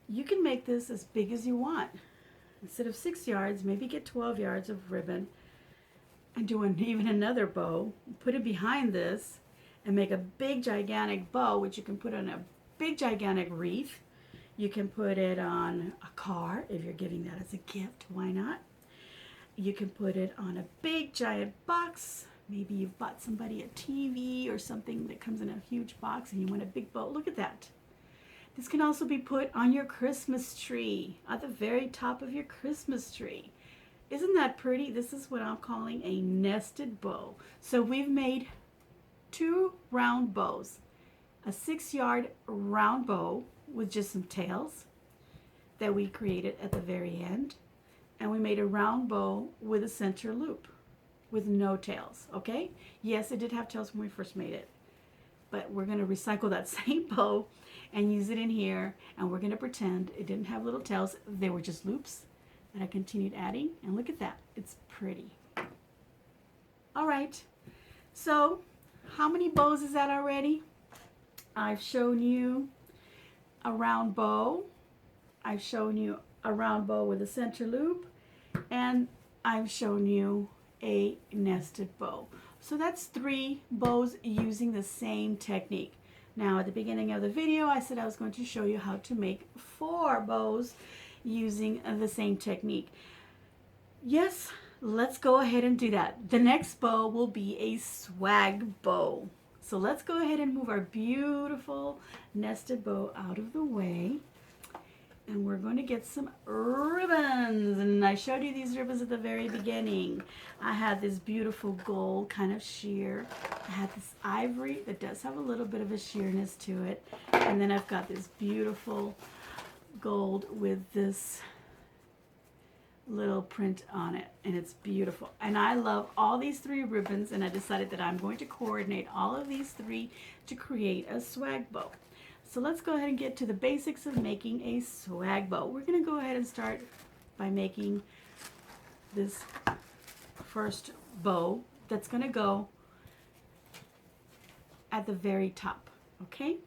you can make this as big as you want. Instead of 6 yards, maybe get 12 yards of ribbon and do even another bow. Put it behind this and make a big gigantic bow, which you can put on a big gigantic wreath. You can put it on a car if you're giving that as a gift. Why not? You can put it on a big giant box. Maybe you've bought somebody a TV or something that comes in a huge box and you want a big bow. Look at that. This can also be put on your Christmas tree, at the very top of your Christmas tree. Isn't that pretty? This is what I'm calling a nested bow. So we've made two round bows. A 6-yard round bow with just some tails that we created at the very end. And we made a round bow with a center loop with no tails, okay? Yes, it did have tails when we first made it. But we're going to recycle that same bow and use it in here. And we're going to pretend it didn't have little tails. They were just loops that I continued adding. And look at that. It's pretty. All right. So how many bows is that already? I've shown you a round bow. I've shown you a round bow with a center loop. And I've shown you a nested bow. So that's 3 bows using the same technique. Now at the beginning of the video, I said I was going to show you how to make 4 bows using the same technique. Yes, let's go ahead and do that. The next bow will be a swag bow. So let's go ahead and move our beautiful nested bow out of the way. And we're going to get some ribbons. And I showed you these ribbons at the very beginning. I had this beautiful gold kind of sheer. I had this ivory that does have a little bit of a sheerness to it. And then I've got this beautiful gold with this little print on it, and it's beautiful. And I love all these 3 ribbons, and I decided that I'm going to coordinate all of these 3 to create a swag bow. So let's go ahead and get to the basics of making a swag bow. We're going to go ahead and start by making this first bow that's going to go at the very top. Okay,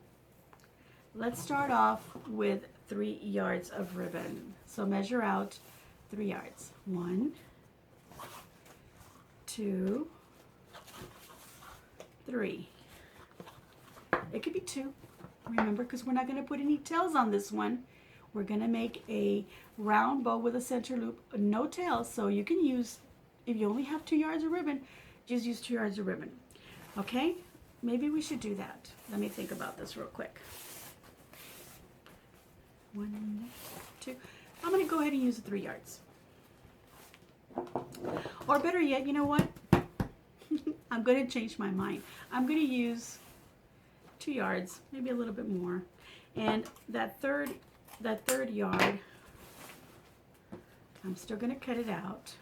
let's start off with 3 yards of ribbon. So measure out 3 yards. 1, 2, 3. It could be 2. Remember, because we're not going to put any tails on this one. We're going to make a round bow with a center loop, no tails. So you can use, if you only have 2 yards of ribbon, just use 2 yards of ribbon. Okay? Maybe we should do that. Let me think about this real quick. 1, 2. I'm going to go ahead and use the 3 yards. Or better yet, you know what? I'm going to change my mind. I'm going to use 2 yards, maybe a little bit more. And that third yard, I'm still going to cut it out.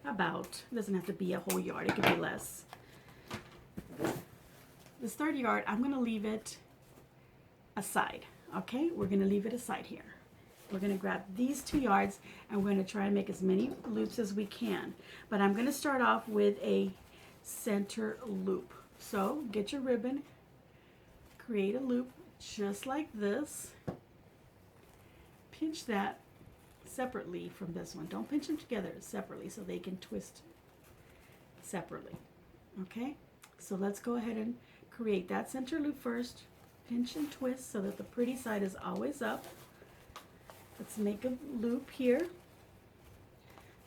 About. It doesn't have to be a whole yard. It could be less. This 3rd yard, I'm going to leave it aside. Okay? We're going to leave it aside here. We're going to grab these 2 yards and we're going to try and make as many loops as we can. But I'm going to start off with a center loop. So get your ribbon, create a loop just like this. Pinch that separately from this one. Don't pinch them together, separately, so they can twist separately. Okay? So let's go ahead and create that center loop first. Pinch and twist so that the pretty side is always up. Let's make a loop here.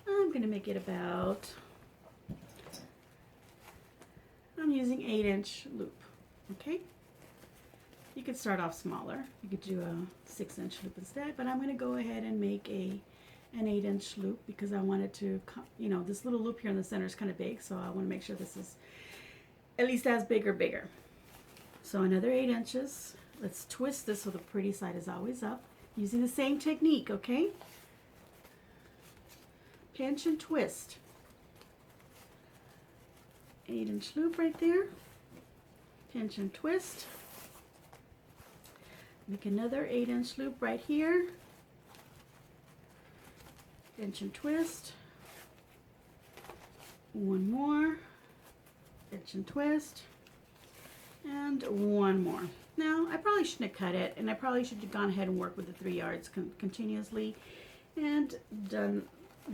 I'm going to make it about, I'm using 8-inch loop. Okay? You could start off smaller. You could do a 6-inch loop instead, but I'm going to go ahead and make an 8-inch loop because I wanted to, you know, this little loop here in the center is kind of big, so I want to make sure this is at least as big or bigger. So another 8 inches. Let's twist this so the pretty side is always up. Using the same technique, okay? Pinch and twist. 8-inch loop right there. Pinch and twist. Make another 8-inch loop right here. Pinch and twist. One more. Pinch and twist. And one more. Now, I probably shouldn't have cut it, and I probably should have gone ahead and worked with the 3 yards continuously and done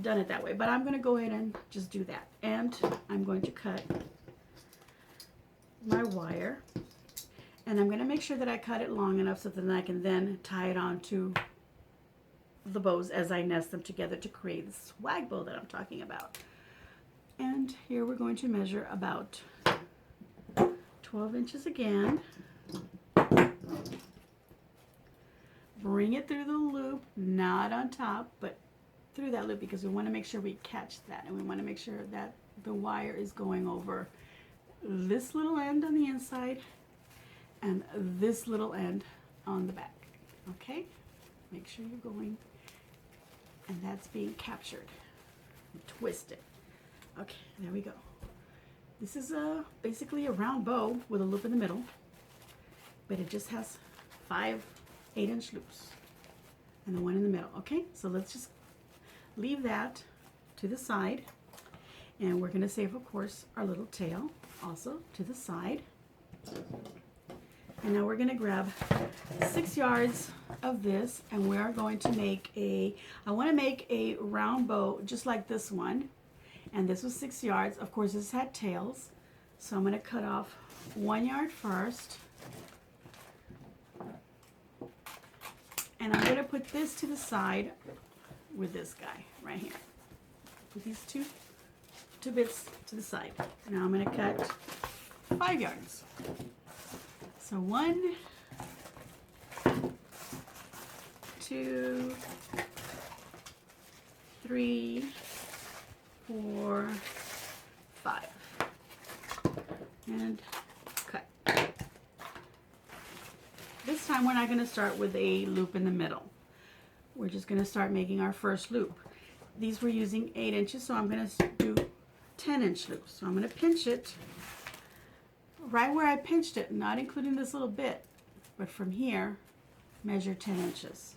it that way. But I'm going to go ahead and just do that. And I'm going to cut my wire. And I'm going to make sure that I cut it long enough so that I can then tie it onto the bows as I nest them together to create the swag bow that I'm talking about. And here we're going to measure about 12 inches again. Bring it through the loop, not on top, but through that loop because we want to make sure we catch that, and we want to make sure that the wire is going over this little end on the inside and this little end on the back. Okay? Make sure you're going, and that's being captured. Twist it. Okay, there we go. This is basically a round bow with a loop in the middle, but it just has 5 8-inch loops and the one in the middle. Okay, so let's just leave that to the side, and we're going to save, of course, our little tail also to the side. And now we're going to grab 6 yards of this, and we are going to make I want to make a round bow just like this one, And this was 6 yards. Of course, this had tails. So I'm going to cut off 1 yard first. And I'm going to put this to the side with this guy right here. Put these two bits to the side. Now I'm going to cut 5 yards. So 1, 2, 3, 4, 5. And cut. This time we're not going to start with a loop in the middle. We're just going to start making our first loop. These were using 8 inches, so I'm going to do 10-inch loops. So I'm going to pinch it right where I pinched it, not including this little bit, but from here, measure 10 inches.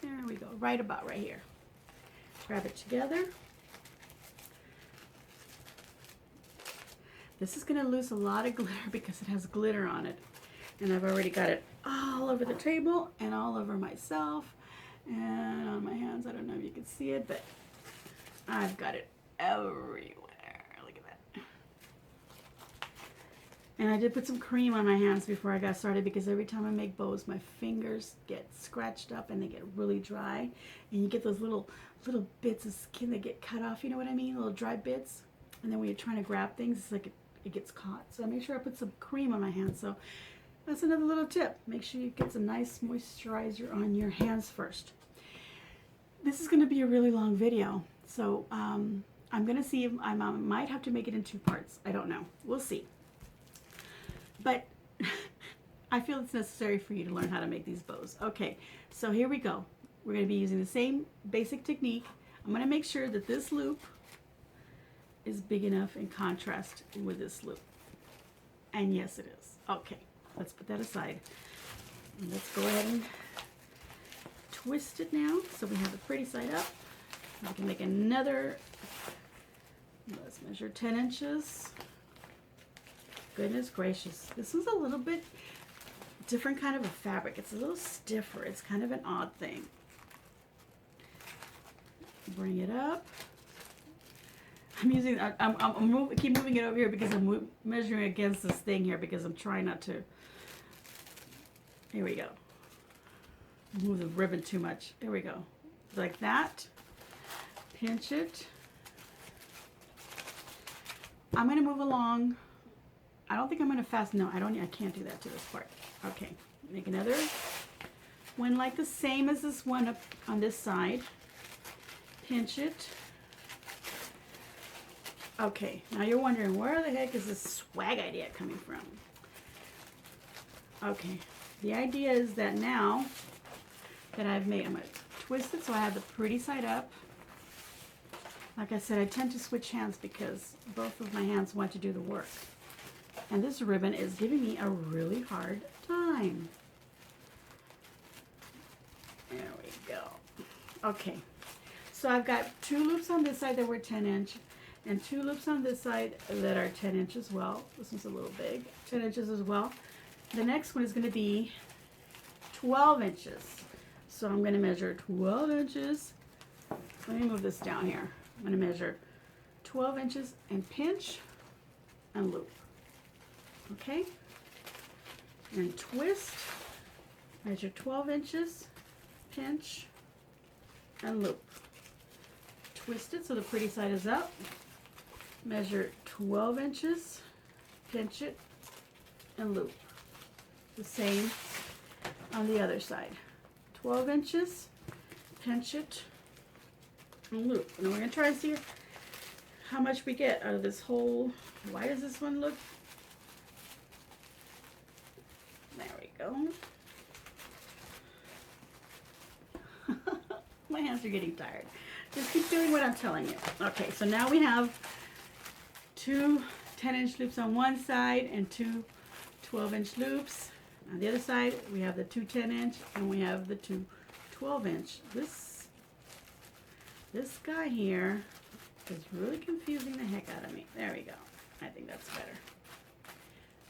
There we go, right about right here. Grab it together. This is going to lose a lot of glitter because it has glitter on it. And I've already got it all over the table and all over myself and on my hands. I don't know if you can see it, but I've got it everywhere. Look at that. And I did put some cream on my hands before I got started because every time I make bows, my fingers get scratched up and they get really dry. And you get those little bits of skin that get cut off, you know what I mean? Little dry bits. And then when you're trying to grab things, it's like it gets caught. So I make sure I put some cream on my hands. So that's another little tip. Make sure you get some nice moisturizer on your hands first. This is going to be a really long video. So I'm going to see if I might have to make it in 2 parts. I don't know. We'll see. But I feel it's necessary for you to learn how to make these bows. Okay, so here we go. We're going to be using the same basic technique. I'm going to make sure that this loop is big enough in contrast with this loop. And yes, it is. Okay, let's put that aside. And let's go ahead and twist it now so we have the pretty side up. We can make another, let's measure 10 inches. Goodness gracious. This is a little bit different kind of a fabric. It's a little stiffer. It's kind of an odd thing. Bring it up. I'm using, keep moving it over here because I'm measuring against this thing here because I'm trying not to. Here we go. Move the ribbon too much. There we go. Like that. Pinch it. I'm going to move along. I don't think I'm going to fasten. No, I can't do that to this part. Okay. Make another one like the same as this one up on this side. Pinch it. Okay, now you're wondering where the heck is this swag idea coming from? Okay, the idea is that now that I've made, I'm going to twist it so I have the pretty side up. Like I said, I tend to switch hands because both of my hands want to do the work. And this ribbon is giving me a really hard time. There we go. Okay, so I've got 2 loops on this side that were 10-inch. And 2 loops on this side that are 10 inches as well. This one's a little big, 10 inches as well. The next one is going to be 12 inches. So I'm going to measure 12 inches. Let me move this down here. I'm going to measure 12 inches and pinch and loop. Okay? And twist. Measure 12 inches, pinch, and loop. Twist it so the pretty side is up. Measure 12 inches, pinch it, and loop. The same on the other side. 12 inches, pinch it, and loop. And we're going to try to see how much we get out of this whole. Why does this one look? There we go. My hands are getting tired. Just keep doing what I'm telling you. Okay, so now we have 2 10-inch loops on one side and 2 12-inch loops. On the other side, we have the 2 10-inch and we have the 2 12-inch. This guy here is really confusing the heck out of me. There we go. I think that's better.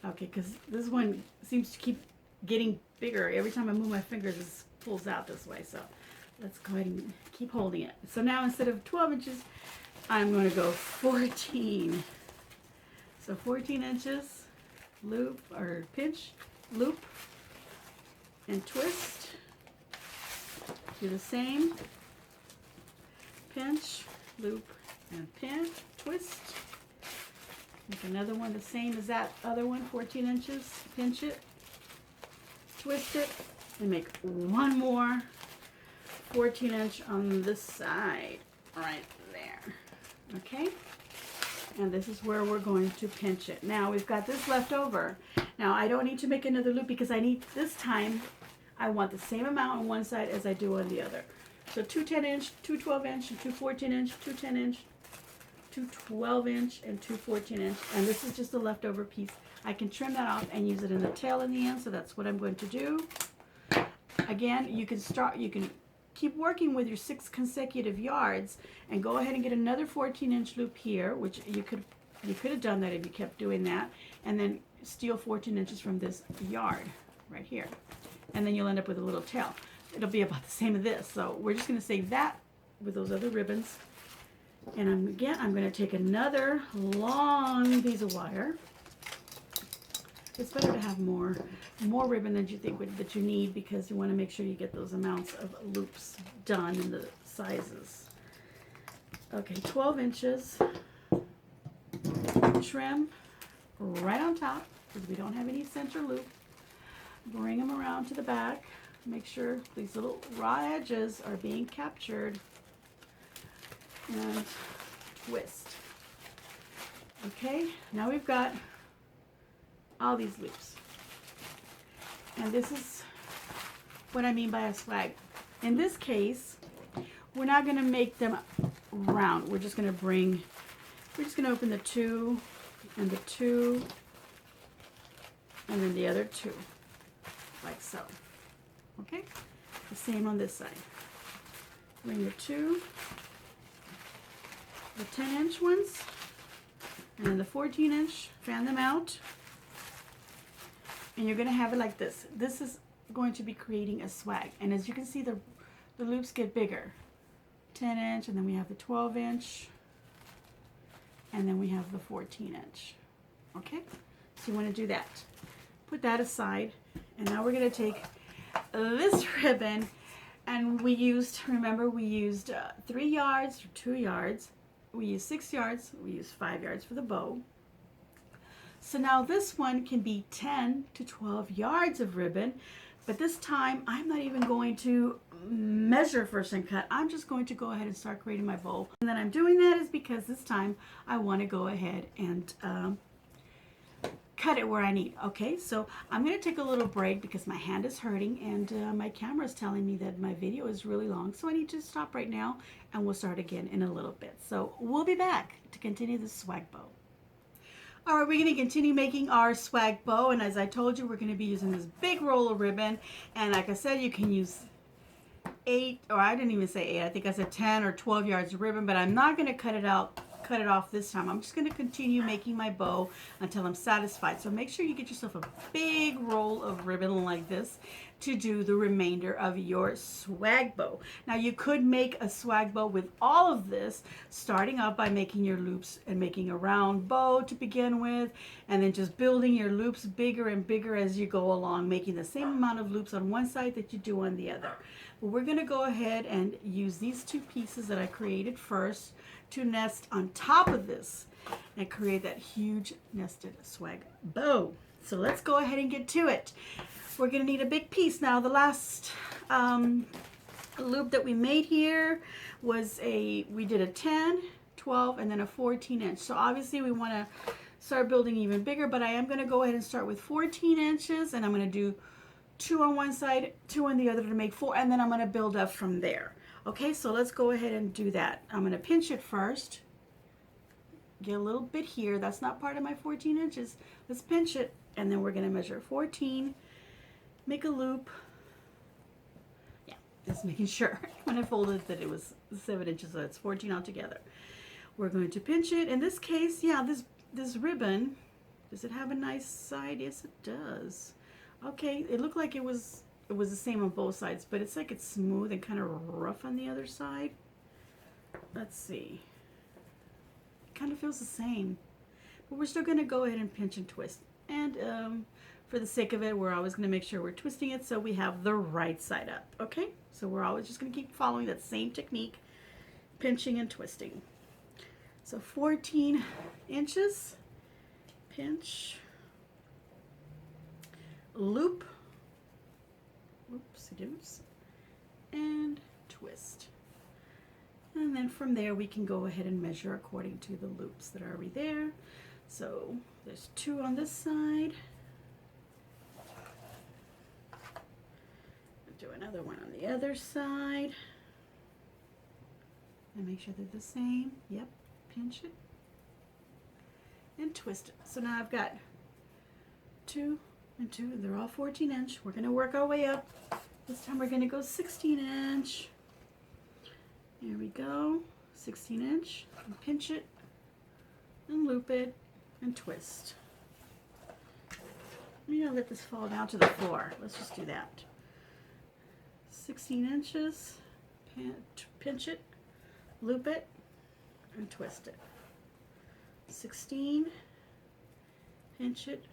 Okay, because this one seems to keep getting bigger. Every time I move my fingers, it pulls out this way. So let's go ahead and keep holding it. So now instead of 12 inches, I'm going to go 14. So 14 inches, loop or pinch, loop, and twist. Do the same. Pinch, loop, and pinch, twist. Make another one the same as that other one, 14 inches. Pinch it, twist it, and make one more 14 inch on this side, right there. Okay? And this is where we're going to pinch it. Now we've got this left over. Now I don't need to make another loop because I need, this time, I want the same amount on one side as I do on the other. So two 10 inch, two 12 inch, and two 14 inch, two 10 inch, two 12 inch, and two 14 inch. And this is just a leftover piece. I can trim that off and use it in the tail in the end, so that's what I'm going to do. Again, you can keep working with your 6 consecutive yards and go ahead and get another 14 inch loop here, which you could have done that if you kept doing that, and then steal 14 inches from this yard right here. And then you'll end up with a little tail. It'll be about the same as this. So we're just going to save that with those other ribbons. And I'm going to take another long piece of wire. It's better to have more ribbon than you think that you need, because you want to make sure you get those amounts of loops done in the sizes. Okay, 12 inches. Trim right on top because we don't have any center loop. Bring them around to the back. Make sure these little raw edges are being captured. And twist. Okay, now we've got all these loops. And this is what I mean by a swag. In this case, we're not going to make them round. We're just going to open the 2 and the 2 and then the other 2, like so. Okay? The same on this side. Bring the 2, the 10 inch ones, and then the 14 inch, fan them out. And you're going to have it like this. This is going to be creating a swag. And as you can see, the loops get bigger. 10 inch, and then we have the 12 inch, and then we have the 14 inch. Okay? So you want to do that. Put that aside. And now we're going to take this ribbon, and we used 3 yards or 2 yards. We used 6 yards. We used 5 yards for the bow. So now this one can be 10 to 12 yards of ribbon, but this time I'm not even going to measure first and cut. I'm just going to go ahead and start creating my bow. And then I'm doing that is because this time I want to go ahead and cut it where I need. Okay, so I'm going to take a little break because my hand is hurting and my camera is telling me that my video is really long, so I need to stop right now and we'll start again in a little bit. So we'll be back to continue this swag bow. All right, we're going to continue making our swag bow, and as I told you, we're going to be using this big roll of ribbon, and like I said, you can use 8, or I didn't even say 8, I think I said 10 or 12 yards of ribbon, but I'm not going to cut it off this time. I'm just going to continue making my bow until I'm satisfied. So make sure you get yourself a big roll of ribbon like this to do the remainder of your swag bow. Now you could make a swag bow with all of this, starting out by making your loops and making a round bow to begin with, and then just building your loops bigger and bigger as you go along, making the same amount of loops on one side that you do on the other. But we're going to go ahead and use these 2 pieces that I created first to nest on top of this and create that huge nested swag bow. So let's go ahead and get to it. We're going to need a big piece. Now the last loop that we made here was we did a 10, 12, and then a 14 inch. So obviously we want to start building even bigger, but I am going to go ahead and start with 14 inches, and I'm going to do 2 on one side, 2 on the other to make 4, and then I'm going to build up from there. Okay, so let's go ahead and do that. I'm going to pinch it first. Get a little bit here. That's not part of my 14 inches. Let's pinch it, and then we're going to measure 14. Make a loop. Yeah, just making sure when I folded that it was 7 inches, so it's 14 altogether. We're going to pinch it. In this case, yeah, this ribbon, does it have a nice side? Yes, it does. Okay, it looked like it was the same on both sides, but it's like it's smooth and kind of rough on the other side. Let's see. kind of feels the same. But we're still going to go ahead and pinch and twist. And for the sake of it, we're always going to make sure we're twisting it so we have the right side up. Okay? So we're always just going to keep following that same technique, pinching and twisting. So 14 inches, pinch, loop, oopsie-doos, and twist. And then from there we can go ahead and measure according to the loops that are already there. So there's 2 on this side. Do another one on the other side. And make sure they're the same. Yep, pinch it and twist it. So now I've got 2 and 2, and they're all 14 inch. We're gonna work our way up. This time we're gonna go 16 inch. Here we go, 16 inch, and pinch it, and loop it, and twist. I'm gonna let this fall down to the floor. Let's just do that. 16 inches, pinch it, loop it, and twist it. 16, pinch it,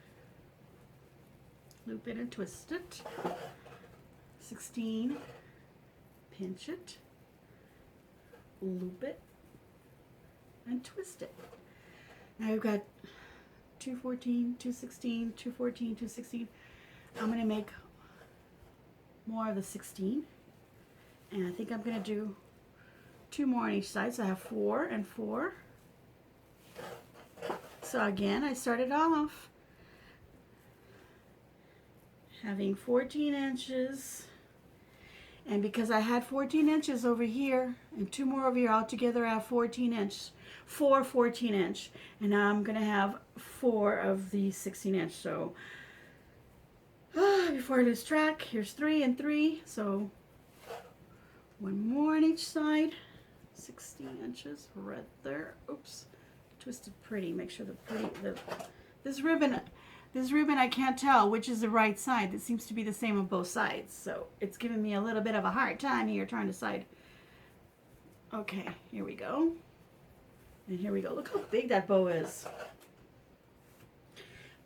loop it, and twist it. 16, pinch it, loop it, and twist it. Now I've got 214, 216, 214, 216. I'm going to make more of the 16, and I think I'm going to do 2 more on each side, so I have 4 and 4. So again, I started off having 14 inches, and because I had 14 inches over here and 2 more over here, altogether I have 14 inch, 4 14 inch, and now I'm going to have 4 of the 16 inch. So before I lose track, here's 3 and 3, so 1 more on each side. 16 inches right there. Oops, twisted pretty. Make sure this ribbon I can't tell which is the right side. It seems to be the same on both sides, so it's giving me a little bit of a hard time here trying to decide. Okay, here we go, and here we go. Look how big that bow is.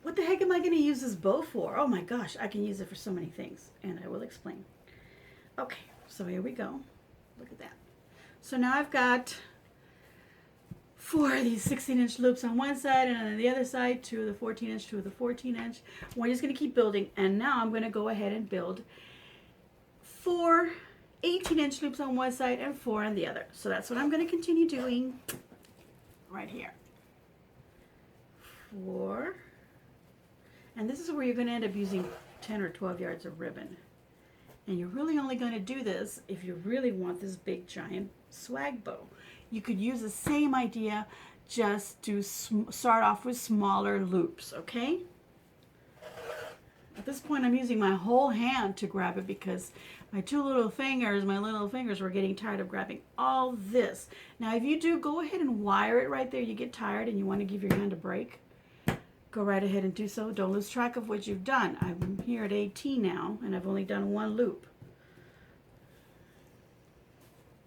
What the heck am I going to use this bow for? Oh my gosh, I can use it for so many things, and I will explain. Okay, so here we go. Look at that. So now I've got 4 of these 16-inch loops on one side, and on the other side 2 of the 14-inch, 2 of the 14-inch. We're just going to keep building, and now I'm going to go ahead and build 4 18-inch loops on one side and 4 on the other. So that's what I'm going to continue doing right here. 4, and this is where you're going to end up using 10 or 12 yards of ribbon. And you're really only going to do this if you really want this big giant swag bow. You could use the same idea, just to start off with smaller loops, okay? At this point I'm using my whole hand to grab it because my little fingers were getting tired of grabbing all this. Now if you do, go ahead and wire it right there. You get tired and you want to give your hand a break, go right ahead and do so. Don't lose track of what you've done. I'm here at 18 now, and I've only done 1 loop.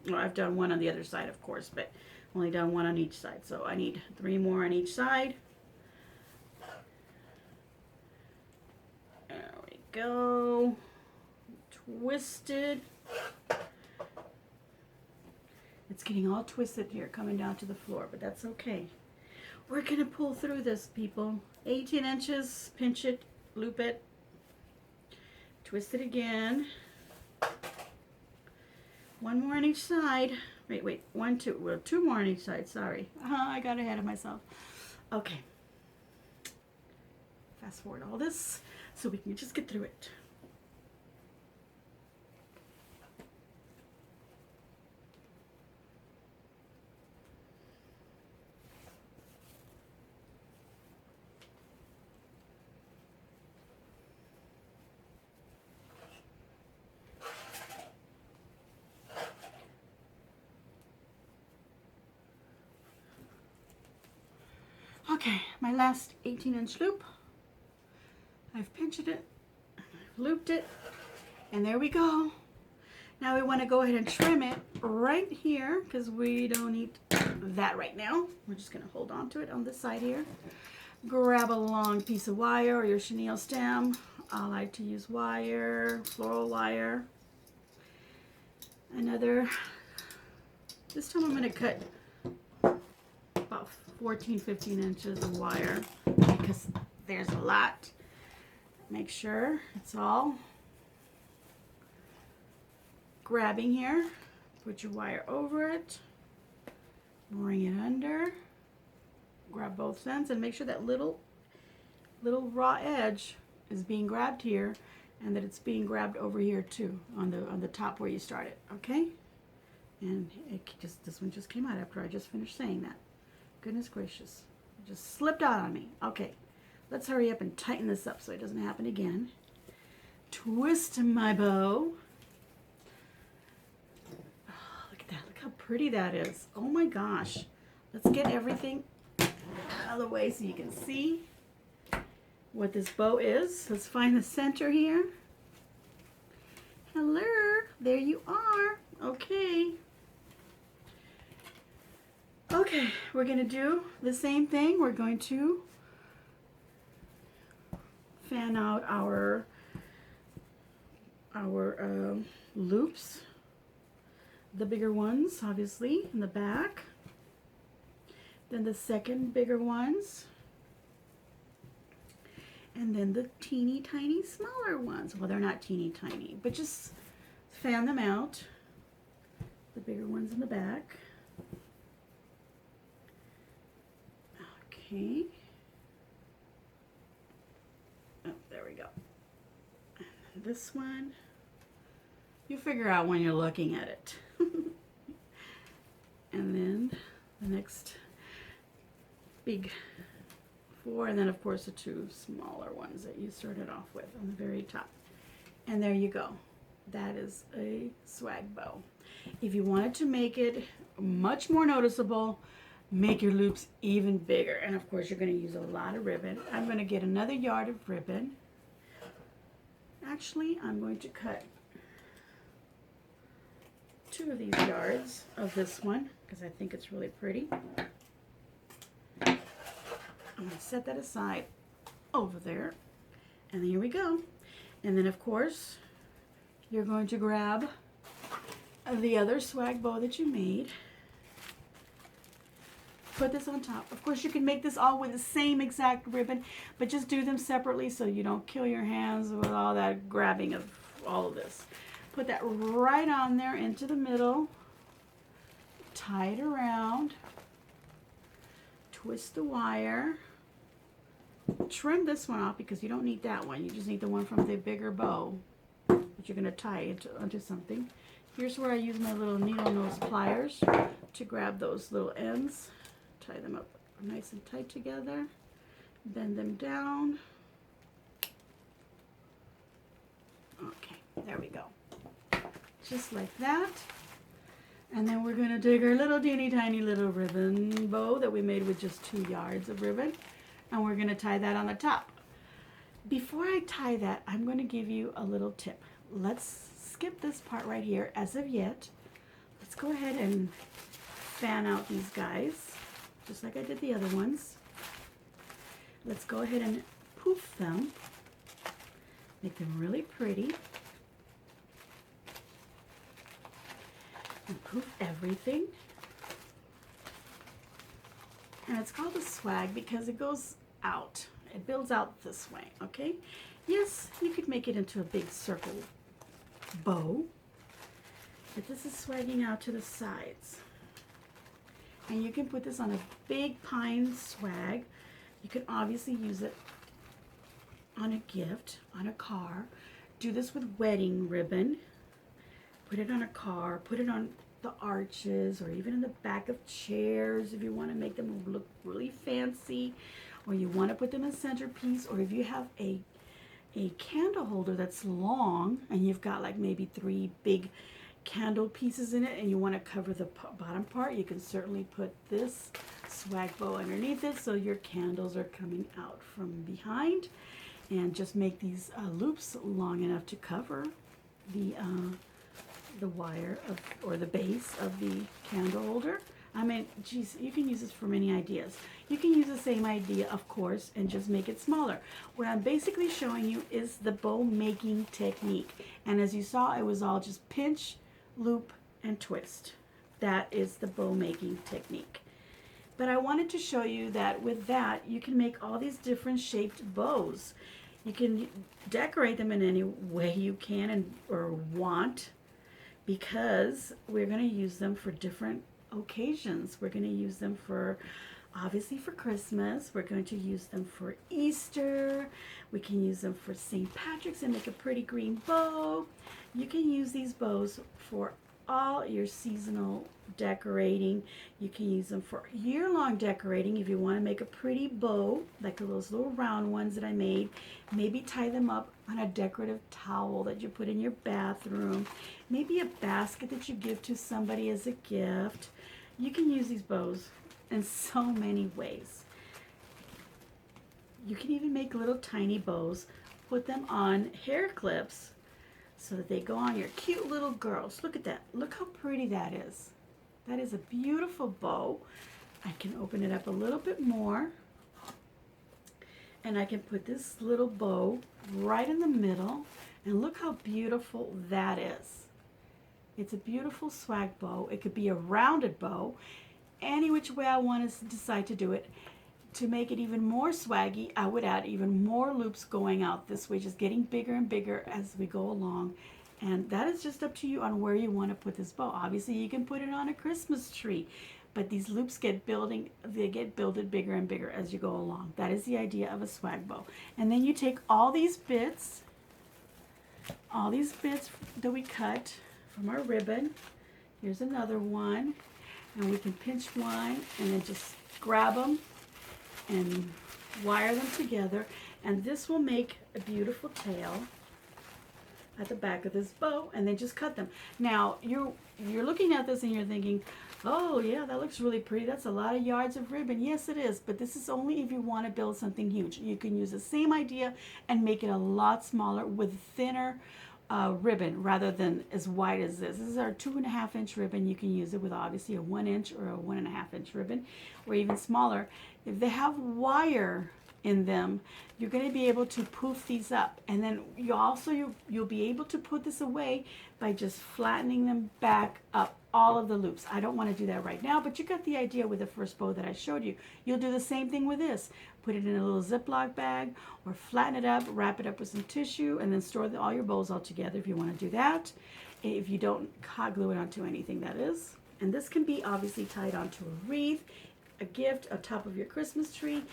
Well, I've done 1 on the other side, of course, but only done 1 on each side. So I need 3 more on each side. There we go. Twisted. It's getting all twisted here, coming down to the floor, but that's okay. We're going to pull through this, people. 18 inches, pinch it, loop it, twist it again. 1 more on each side. Wait, 1, 2, well, 2 more on each side, sorry. I got ahead of myself. Okay. Fast forward all this so we can just get through it. Okay, my last 18-inch loop. I've pinched it, I've looped it, and there we go. Now we want to go ahead and trim it right here because we don't need that right now. We're just going to hold on to it on this side here. Grab a long piece of wire or your chenille stem. I like to use wire, floral wire. This time I'm going to cut about 14-15 inches of wire because there's a lot. Make sure it's all grabbing here. Put your wire over it, bring it under, grab both ends, and make sure that little raw edge is being grabbed here, and that it's being grabbed over here too on the top where you started. Okay, and this one just came out after I just finished saying that. Goodness gracious, it just slipped out on me. Okay, let's hurry up and tighten this up so it doesn't happen again. Twist my bow. Look how pretty that is. Oh my gosh. Let's get everything out of the way so you can see what this bow is. Let's find the center here. Hello, there you are. Okay. Okay, we're going to do the same thing. We're going to fan out our loops. The bigger ones, obviously, in the back. Then the second bigger ones. And then the teeny tiny smaller ones. Well, they're not teeny tiny, but just fan them out. The bigger ones in the back. Okay. Oh, there we go. And this one, you figure out when you're looking at it. And then the next big 4, and then of course the 2 smaller ones that you started off with on the very top. And there you go. That is a swag bow. If you wanted to make it much more noticeable, make your loops even bigger. And of course you're going to use a lot of ribbon. I'm going to get another yard of ribbon. Actually, I'm going to cut 2 of these yards of this one because I think it's really pretty. I'm going to set that aside over there. And here we go. And then of course, you're going to grab the other swag bow that you made. Put this on top. Of course, you can make this all with the same exact ribbon, but just do them separately so you don't kill your hands with all that grabbing of all of this. Put that right on there into the middle. Tie it around. Twist the wire. Trim this one off because you don't need that one. You just need the one from the bigger bow that you're going to tie onto something. Here's where I use my little needle nose pliers to grab those little ends. Tie them up nice and tight together. Bend them down. Okay, there we go. Just like that. And then we're going to take our little teeny tiny little ribbon bow that we made with just 2 yards of ribbon. And we're going to tie that on the top. Before I tie that, I'm going to give you a little tip. Let's skip this part right here as of yet. Let's go ahead and fan out these guys, just like I did the other ones. Let's go ahead and poof them. Make them really pretty. And poof everything. And it's called a swag because it goes out. It builds out this way, okay? Yes, you could make it into a big circle bow, but this is swagging out to the sides. And you can put this on a big pine swag. You can obviously use it on a gift, on a car. Do this with wedding ribbon. Put it on a car, put it on the arches, or even in the back of chairs if you want to make them look really fancy, or you want to put them in centerpiece, or if you have a candle holder that's long and you've got like maybe 3 big candle pieces in it and you want to cover the bottom part, you can certainly put this swag bow underneath it so your candles are coming out from behind, and just make these loops long enough to cover the wire of, or the base of the candle holder. I mean, geez, you can use this for many ideas. You can use the same idea, of course, and just make it smaller. What I'm basically showing you is the bow making technique. And as you saw, it was all just pinch, loop, and twist. That is the bow making technique. But I wanted to show you that with that, you can make all these different shaped bows. You can decorate them in any way you can or want, because we're going to use them for different occasions. We're going to use them for, obviously, for Christmas. We're going to use them for Easter. We can use them for St. Patrick's and make a pretty green bow. You can use these bows for all your seasonal decorating. You can use them for year-long decorating if you want to make a pretty bow, like those little round ones that I made. Maybe tie them up on a decorative towel that you put in your bathroom. Maybe a basket that you give to somebody as a gift. You can use these bows in so many ways. You can even make little tiny bows, put them on hair clips so that they go on your cute little girls. Look at that. Look how pretty that is. That is a beautiful bow. I can open it up a little bit more, and I can put this little bow right in the middle, and look how beautiful that is. It's a beautiful swag bow. It could be a rounded bow, any which way I want to decide to do it. To make it even more swaggy, I would add even more loops going out this way, just getting bigger and bigger as we go along. And that is just up to you on where you want to put this bow. Obviously, you can put it on a Christmas tree, but these loops get builded bigger and bigger as you go along. That is the idea of a swag bow. And then you take all these bits that we cut from our ribbon. Here's another one, and we can pinch one and then just grab them and wire them together, and this will make a beautiful tail at the back of this bow, and then just cut them. Now you're looking at this and you're thinking, oh yeah, that looks really pretty. That's a lot of yards of ribbon. Yes, it is, but this is only if you want to build something huge. You can use the same idea and make it a lot smaller with thinner ribbon rather than as wide as this. This is our 2.5 inch ribbon. You can use it with obviously a 1 inch or a 1.5 inch ribbon, or even smaller. If they have wire in them, you're going to be able to poof these up, and then you'll be able to put this away by just flattening them back up, all of the loops. I don't want to do that right now, but you got the idea with the first bow that I showed you. You'll do the same thing with this. Put it in a little Ziploc bag, or flatten it up, wrap it up with some tissue, and then store all your bows all together if you want to do that. If you don't hot glue it onto anything, that is. And this can be obviously tied onto a wreath, a gift, on top of your Christmas tree.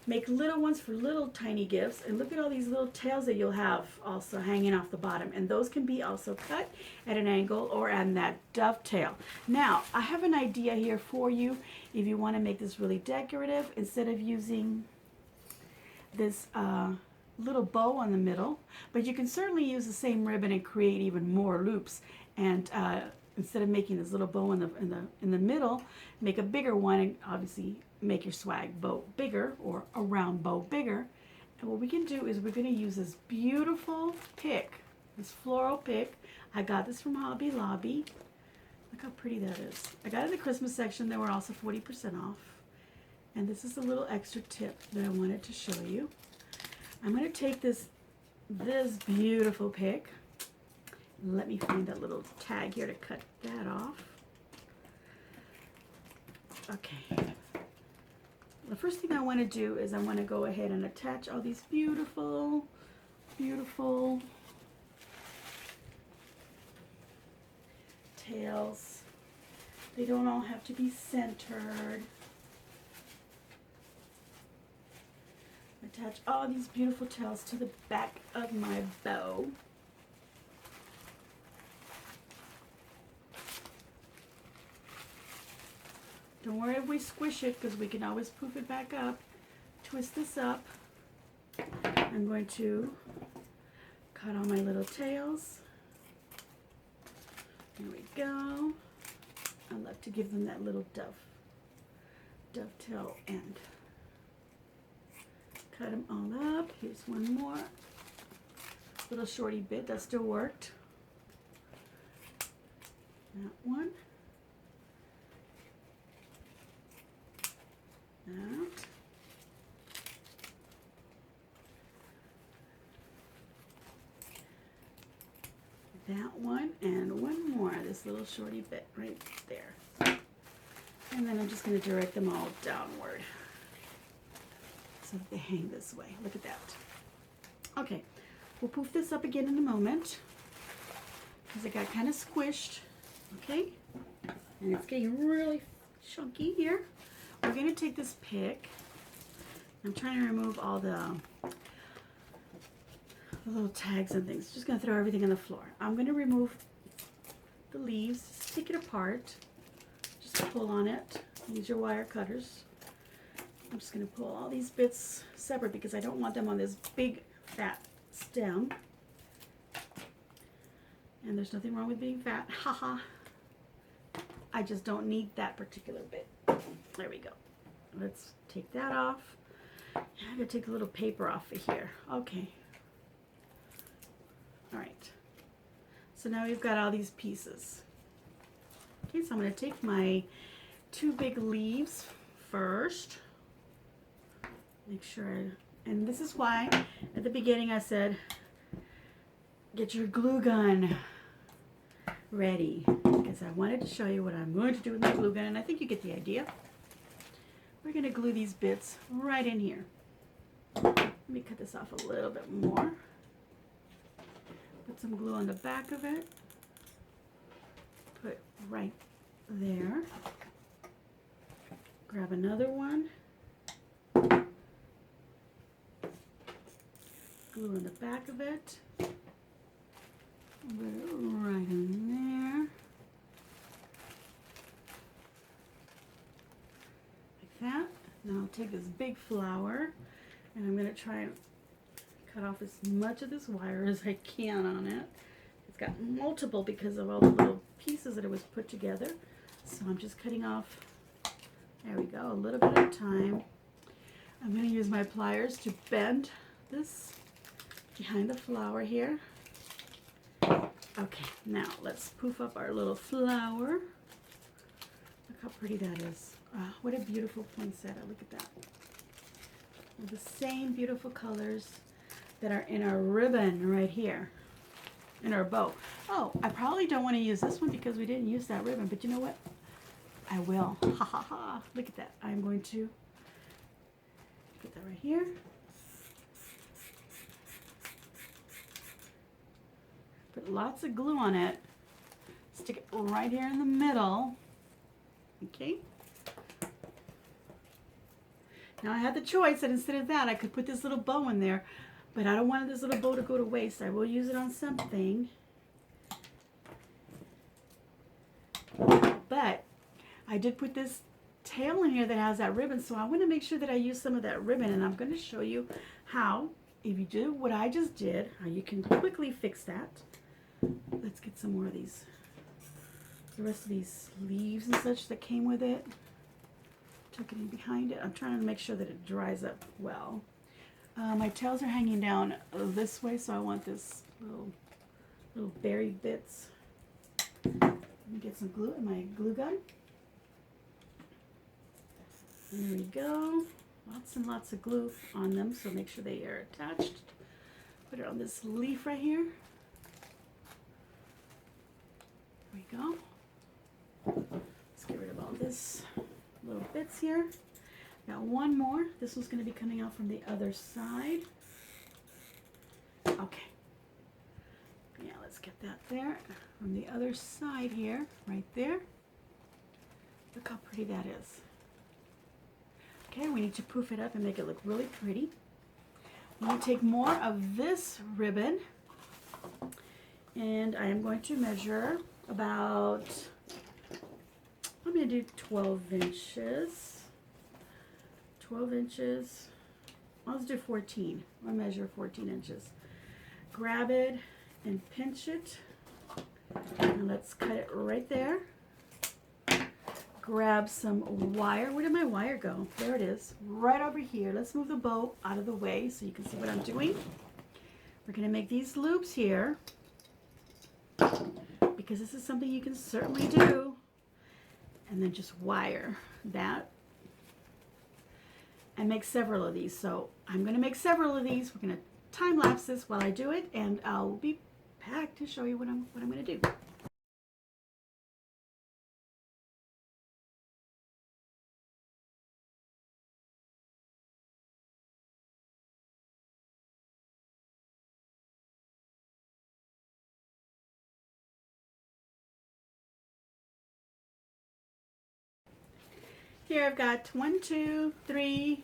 Make little ones for little tiny gifts, and look at all these little tails that you'll have also hanging off the bottom, and those can be also cut at an angle or on that dovetail. Now I have an idea here for you. If you want to make this really decorative, instead of using this little bow on the middle, but you can certainly use the same ribbon and create even more loops, and instead of making this little bow in the middle, make a bigger one, and obviously make your swag bow bigger, or a round bow bigger. And what we can do is we're going to use this beautiful pick, this floral pick. I got this from Hobby Lobby. Look how pretty that is. I got it in the Christmas section. They were also 40% off. And this is a little extra tip that I wanted to show you. I'm going to take this beautiful pick. Let me find that little tag here to cut that off. Okay. The first thing I want to do is I want to go ahead and attach all these beautiful, beautiful tails. They don't all have to be centered. Attach all these beautiful tails to the back of my bow. Don't worry if we squish it, because we can always poof it back up. Twist this up. I'm going to cut all my little tails. There we go. I love to give them that little dovetail end. Cut them all up. Here's one more little shorty bit that still worked. That one. that. That one and one more, this little shorty bit right there. And then I'm just going to direct them all downward so that they hang this way. Look at that. Okay, we'll poof this up again in a moment because it got kind of squished. Okay, and it's getting really chunky here. We're going to take this pick. I'm trying to remove all the little tags and things. Just going to throw everything on the floor. I'm going to remove the leaves, just take it apart, just pull on it, use your wire cutters. I'm just going to pull all these bits separate because I don't want them on this big fat stem. And there's nothing wrong with being fat, haha. I just don't need that particular bit. There we go. Let's take that off. I'm going to take a little paper off of here. Okay. All right, so now we've got all these pieces. Okay, so I'm going to take my two big leaves first. Make sure, and this is why at the beginning I said, get your glue gun ready, because I wanted to show you what I'm going to do with my glue gun, and I think you get the idea. We're going to glue these bits right in here. Let me cut this off a little bit more. Put some glue on the back of it. Put right there. Grab another one. Glue on the back of it. Put it right in there. Like that. Now I'll take this big flower and I'm going to try and cut off as much of this wire as I can on it. It's got multiple because of all the little pieces that it was put together. So I'm just cutting off, there we go, a little bit at a time. I'm going to use my pliers to bend this behind the flower here. Okay, now let's poof up our little flower. Look how pretty that is. What a beautiful poinsettia, look at that. With the same beautiful colors that are in our ribbon right here, in our bow. Oh, I probably don't want to use this one because we didn't use that ribbon, but you know what? I will. Ha ha ha. Look at that. I'm going to put that right here. Put lots of glue on it. Stick it right here in the middle. Okay. Now I had the choice that instead of that I could put this little bow in there, but I don't want this little bow to go to waste. I will use it on something. But I did put this tail in here that has that ribbon, so I want to make sure that I use some of that ribbon, and I'm going to show you how, if you do what I just did, how you can quickly fix that. Let's get some more of these, the rest of these leaves and such that came with it. Tuck it in behind it. I'm trying to make sure that it dries up well. My tails are hanging down this way, so I want this little buried bits. Let me get some glue in my glue gun. There we go. Lots and lots of glue on them, so make sure they are attached. Put it on this leaf right here. There we go. Let's get rid of all this little bits here. Got one more. This one's going to be coming out from the other side. Okay. Yeah, let's get that there. From the other side here, right there. Look how pretty that is. Okay, we need to poof it up and make it look really pretty. We need to take more of this ribbon, and I am going to measure about, I'm going to do 12 inches. 12 inches. Let's do 14. I'll measure 14 inches. Grab it and pinch it. And let's cut it right there. Grab some wire. Where did my wire go? There it is. Right over here. Let's move the bow out of the way so you can see what I'm doing. We're going to make these loops here because this is something you can certainly do. And then just wire that. and make several of these. So I'm going to make several of these. We're going to time lapse this while I do it, and I'll be back to show you what I'm going to do. Here I've got 1, 2, 3,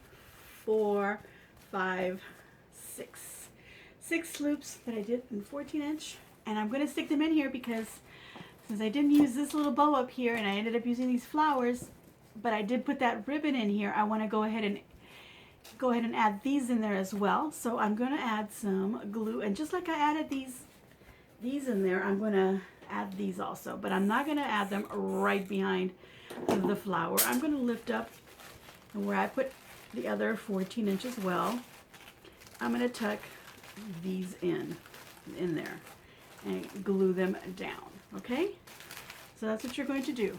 4, 5, 6 loops that I did in 14-inch, and I'm going to stick them in here because since I didn't use this little bow up here and I ended up using these flowers, but I did put that ribbon in here, I want to go ahead and add these in there as well. So I'm going to add some glue, and just like I added these in there, I'm going to add these also, but I'm not going to add them right behind the flower. I'm going to lift up, and where I put the other 14-inch as well, I'm going to tuck these in there and glue them down. Okay, so that's what you're going to do.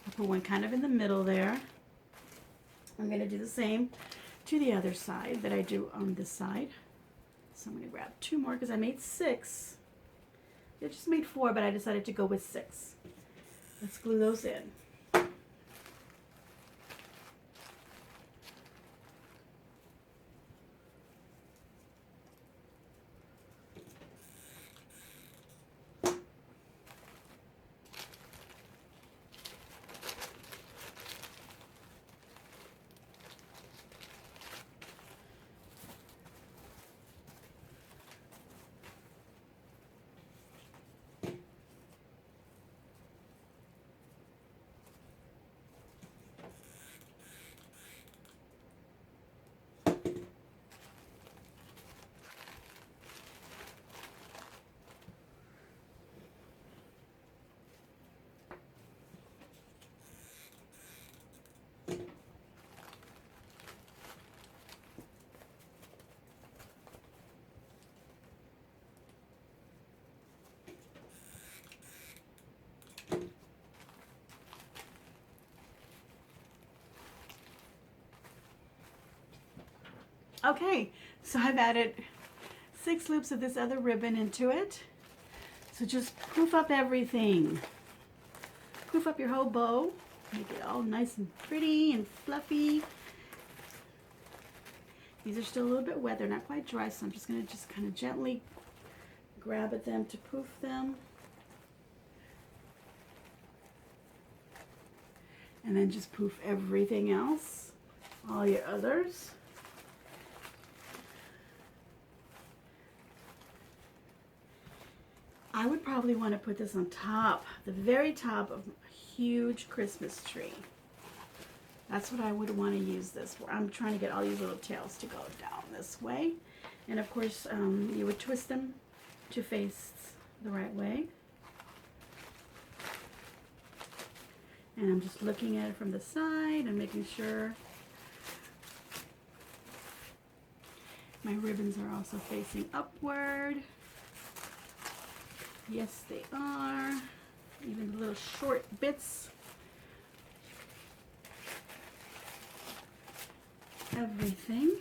I'll put one kind of in the middle there. I'm going to do the same to the other side that I do on this side. So I'm going to grab 2 more because I made 6. I just made 4, but I decided to go with 6. Let's glue those in. Okay, so I've added 6 loops of this other ribbon into it. So just poof up everything. Poof up your whole bow. Make it all nice and pretty and fluffy. These are still a little bit wet. They're not quite dry, so I'm just going to kind of gently grab at them to poof them. And then just poof everything else, all your others. I would probably want to put this on top, the very top of a huge Christmas tree. That's what I would want to use this for. I'm trying to get all these little tails to go down this way. And of course, you would twist them to face the right way. And I'm just looking at it from the side and making sure my ribbons are also facing upward. Yes, they are. Even the little short bits. Everything.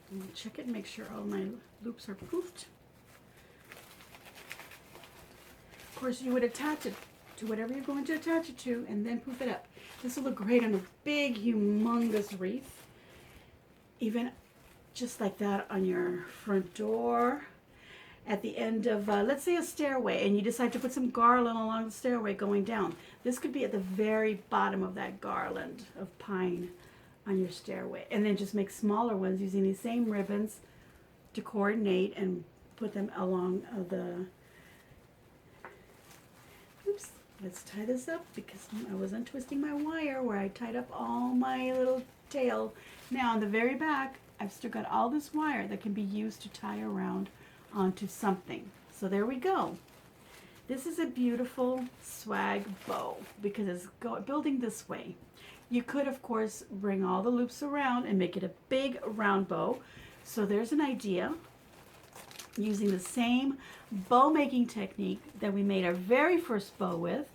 I'm going to check it and make sure all my loops are poofed. Of course, you would attach it to whatever you're going to attach it to and then poof it up. This will look great on a big, humongous wreath. Even just like that on your front door, at the end of, let's say, a stairway, and you decide to put some garland along the stairway going down. This could be at the very bottom of that garland of pine on your stairway. And then just make smaller ones using these same ribbons to coordinate and put them along the... Oops, let's tie this up because I was untwisting my wire where I tied up all my little tail. Now on the very back, I've still got all this wire that can be used to tie around onto something. So there we go. This is a beautiful swag bow because it's building this way. You could, of course, bring all the loops around and make it a big round bow. So there's an idea. Using the same bow making technique that we made our very first bow with,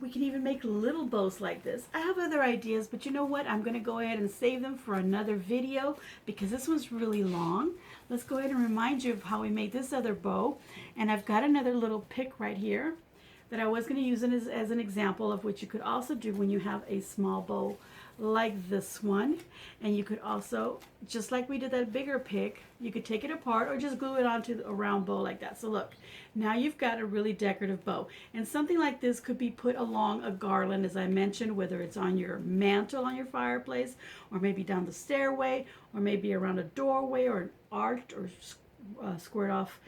we can even make little bows like this. I have other ideas, but you know what? I'm going to go ahead and save them for another video because this one's really long. Let's go ahead and remind you of how we made this other bow. And I've got another little pick right here that I was going to use it as an example of what you could also do when you have a small bow like this one. And you could also, just like we did that bigger pick, you could take it apart or just glue it onto a round bow like that. So look, now you've got a really decorative bow. And something like this could be put along a garland, as I mentioned, whether it's on your mantle on your fireplace, or maybe down the stairway, or maybe around a doorway or an arched or squared off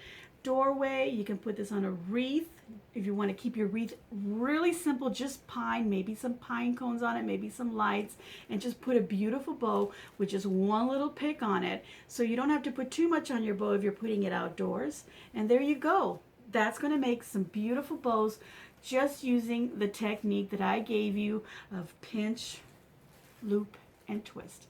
doorway. You can put this on a wreath if you want to keep your wreath really simple, just pine, maybe some pine cones on it, maybe some lights, and just put a beautiful bow with just one little pick on it, so you don't have to put too much on your bow if you're putting it outdoors. And there you go. That's going to make some beautiful bows just using the technique that I gave you of pinch, loop, and twist.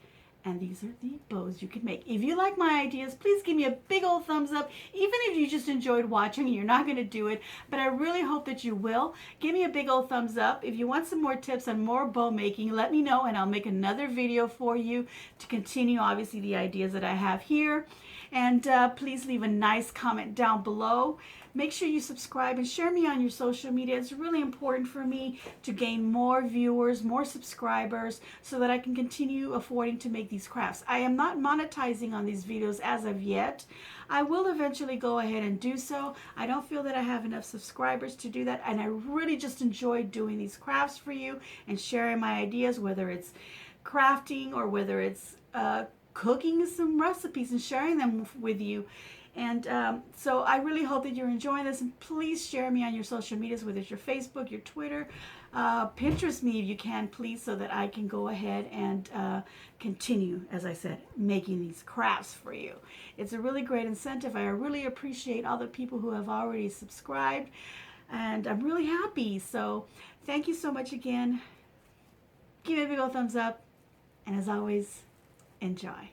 And these are the bows you can make. If you like my ideas, please give me a big old thumbs up, even if you just enjoyed watching and you're not going to do it, but I really hope that you will. Give me a big old thumbs up. If you want some more tips on more bow making, let me know and I'll make another video for you to continue, obviously, the ideas that I have here. And please leave a nice comment down below. Make sure you subscribe and share me on your social media. It's really important for me to gain more viewers, more subscribers, so that I can continue affording to make these crafts. I am not monetizing on these videos as of yet. I will eventually go ahead and do so. I don't feel that I have enough subscribers to do that, and I really just enjoy doing these crafts for you and sharing my ideas, whether it's crafting or whether it's cooking some recipes and sharing them with you. And so I really hope that you're enjoying this, and please share me on your social medias, whether it's your Facebook, your Twitter, Pinterest me if you can, please, so that I can go ahead and continue, as I said, making these crafts for you. It's a really great incentive. I really appreciate all the people who have already subscribed, and I'm really happy. So thank you so much again. Give me a big old thumbs up, and as always, enjoy.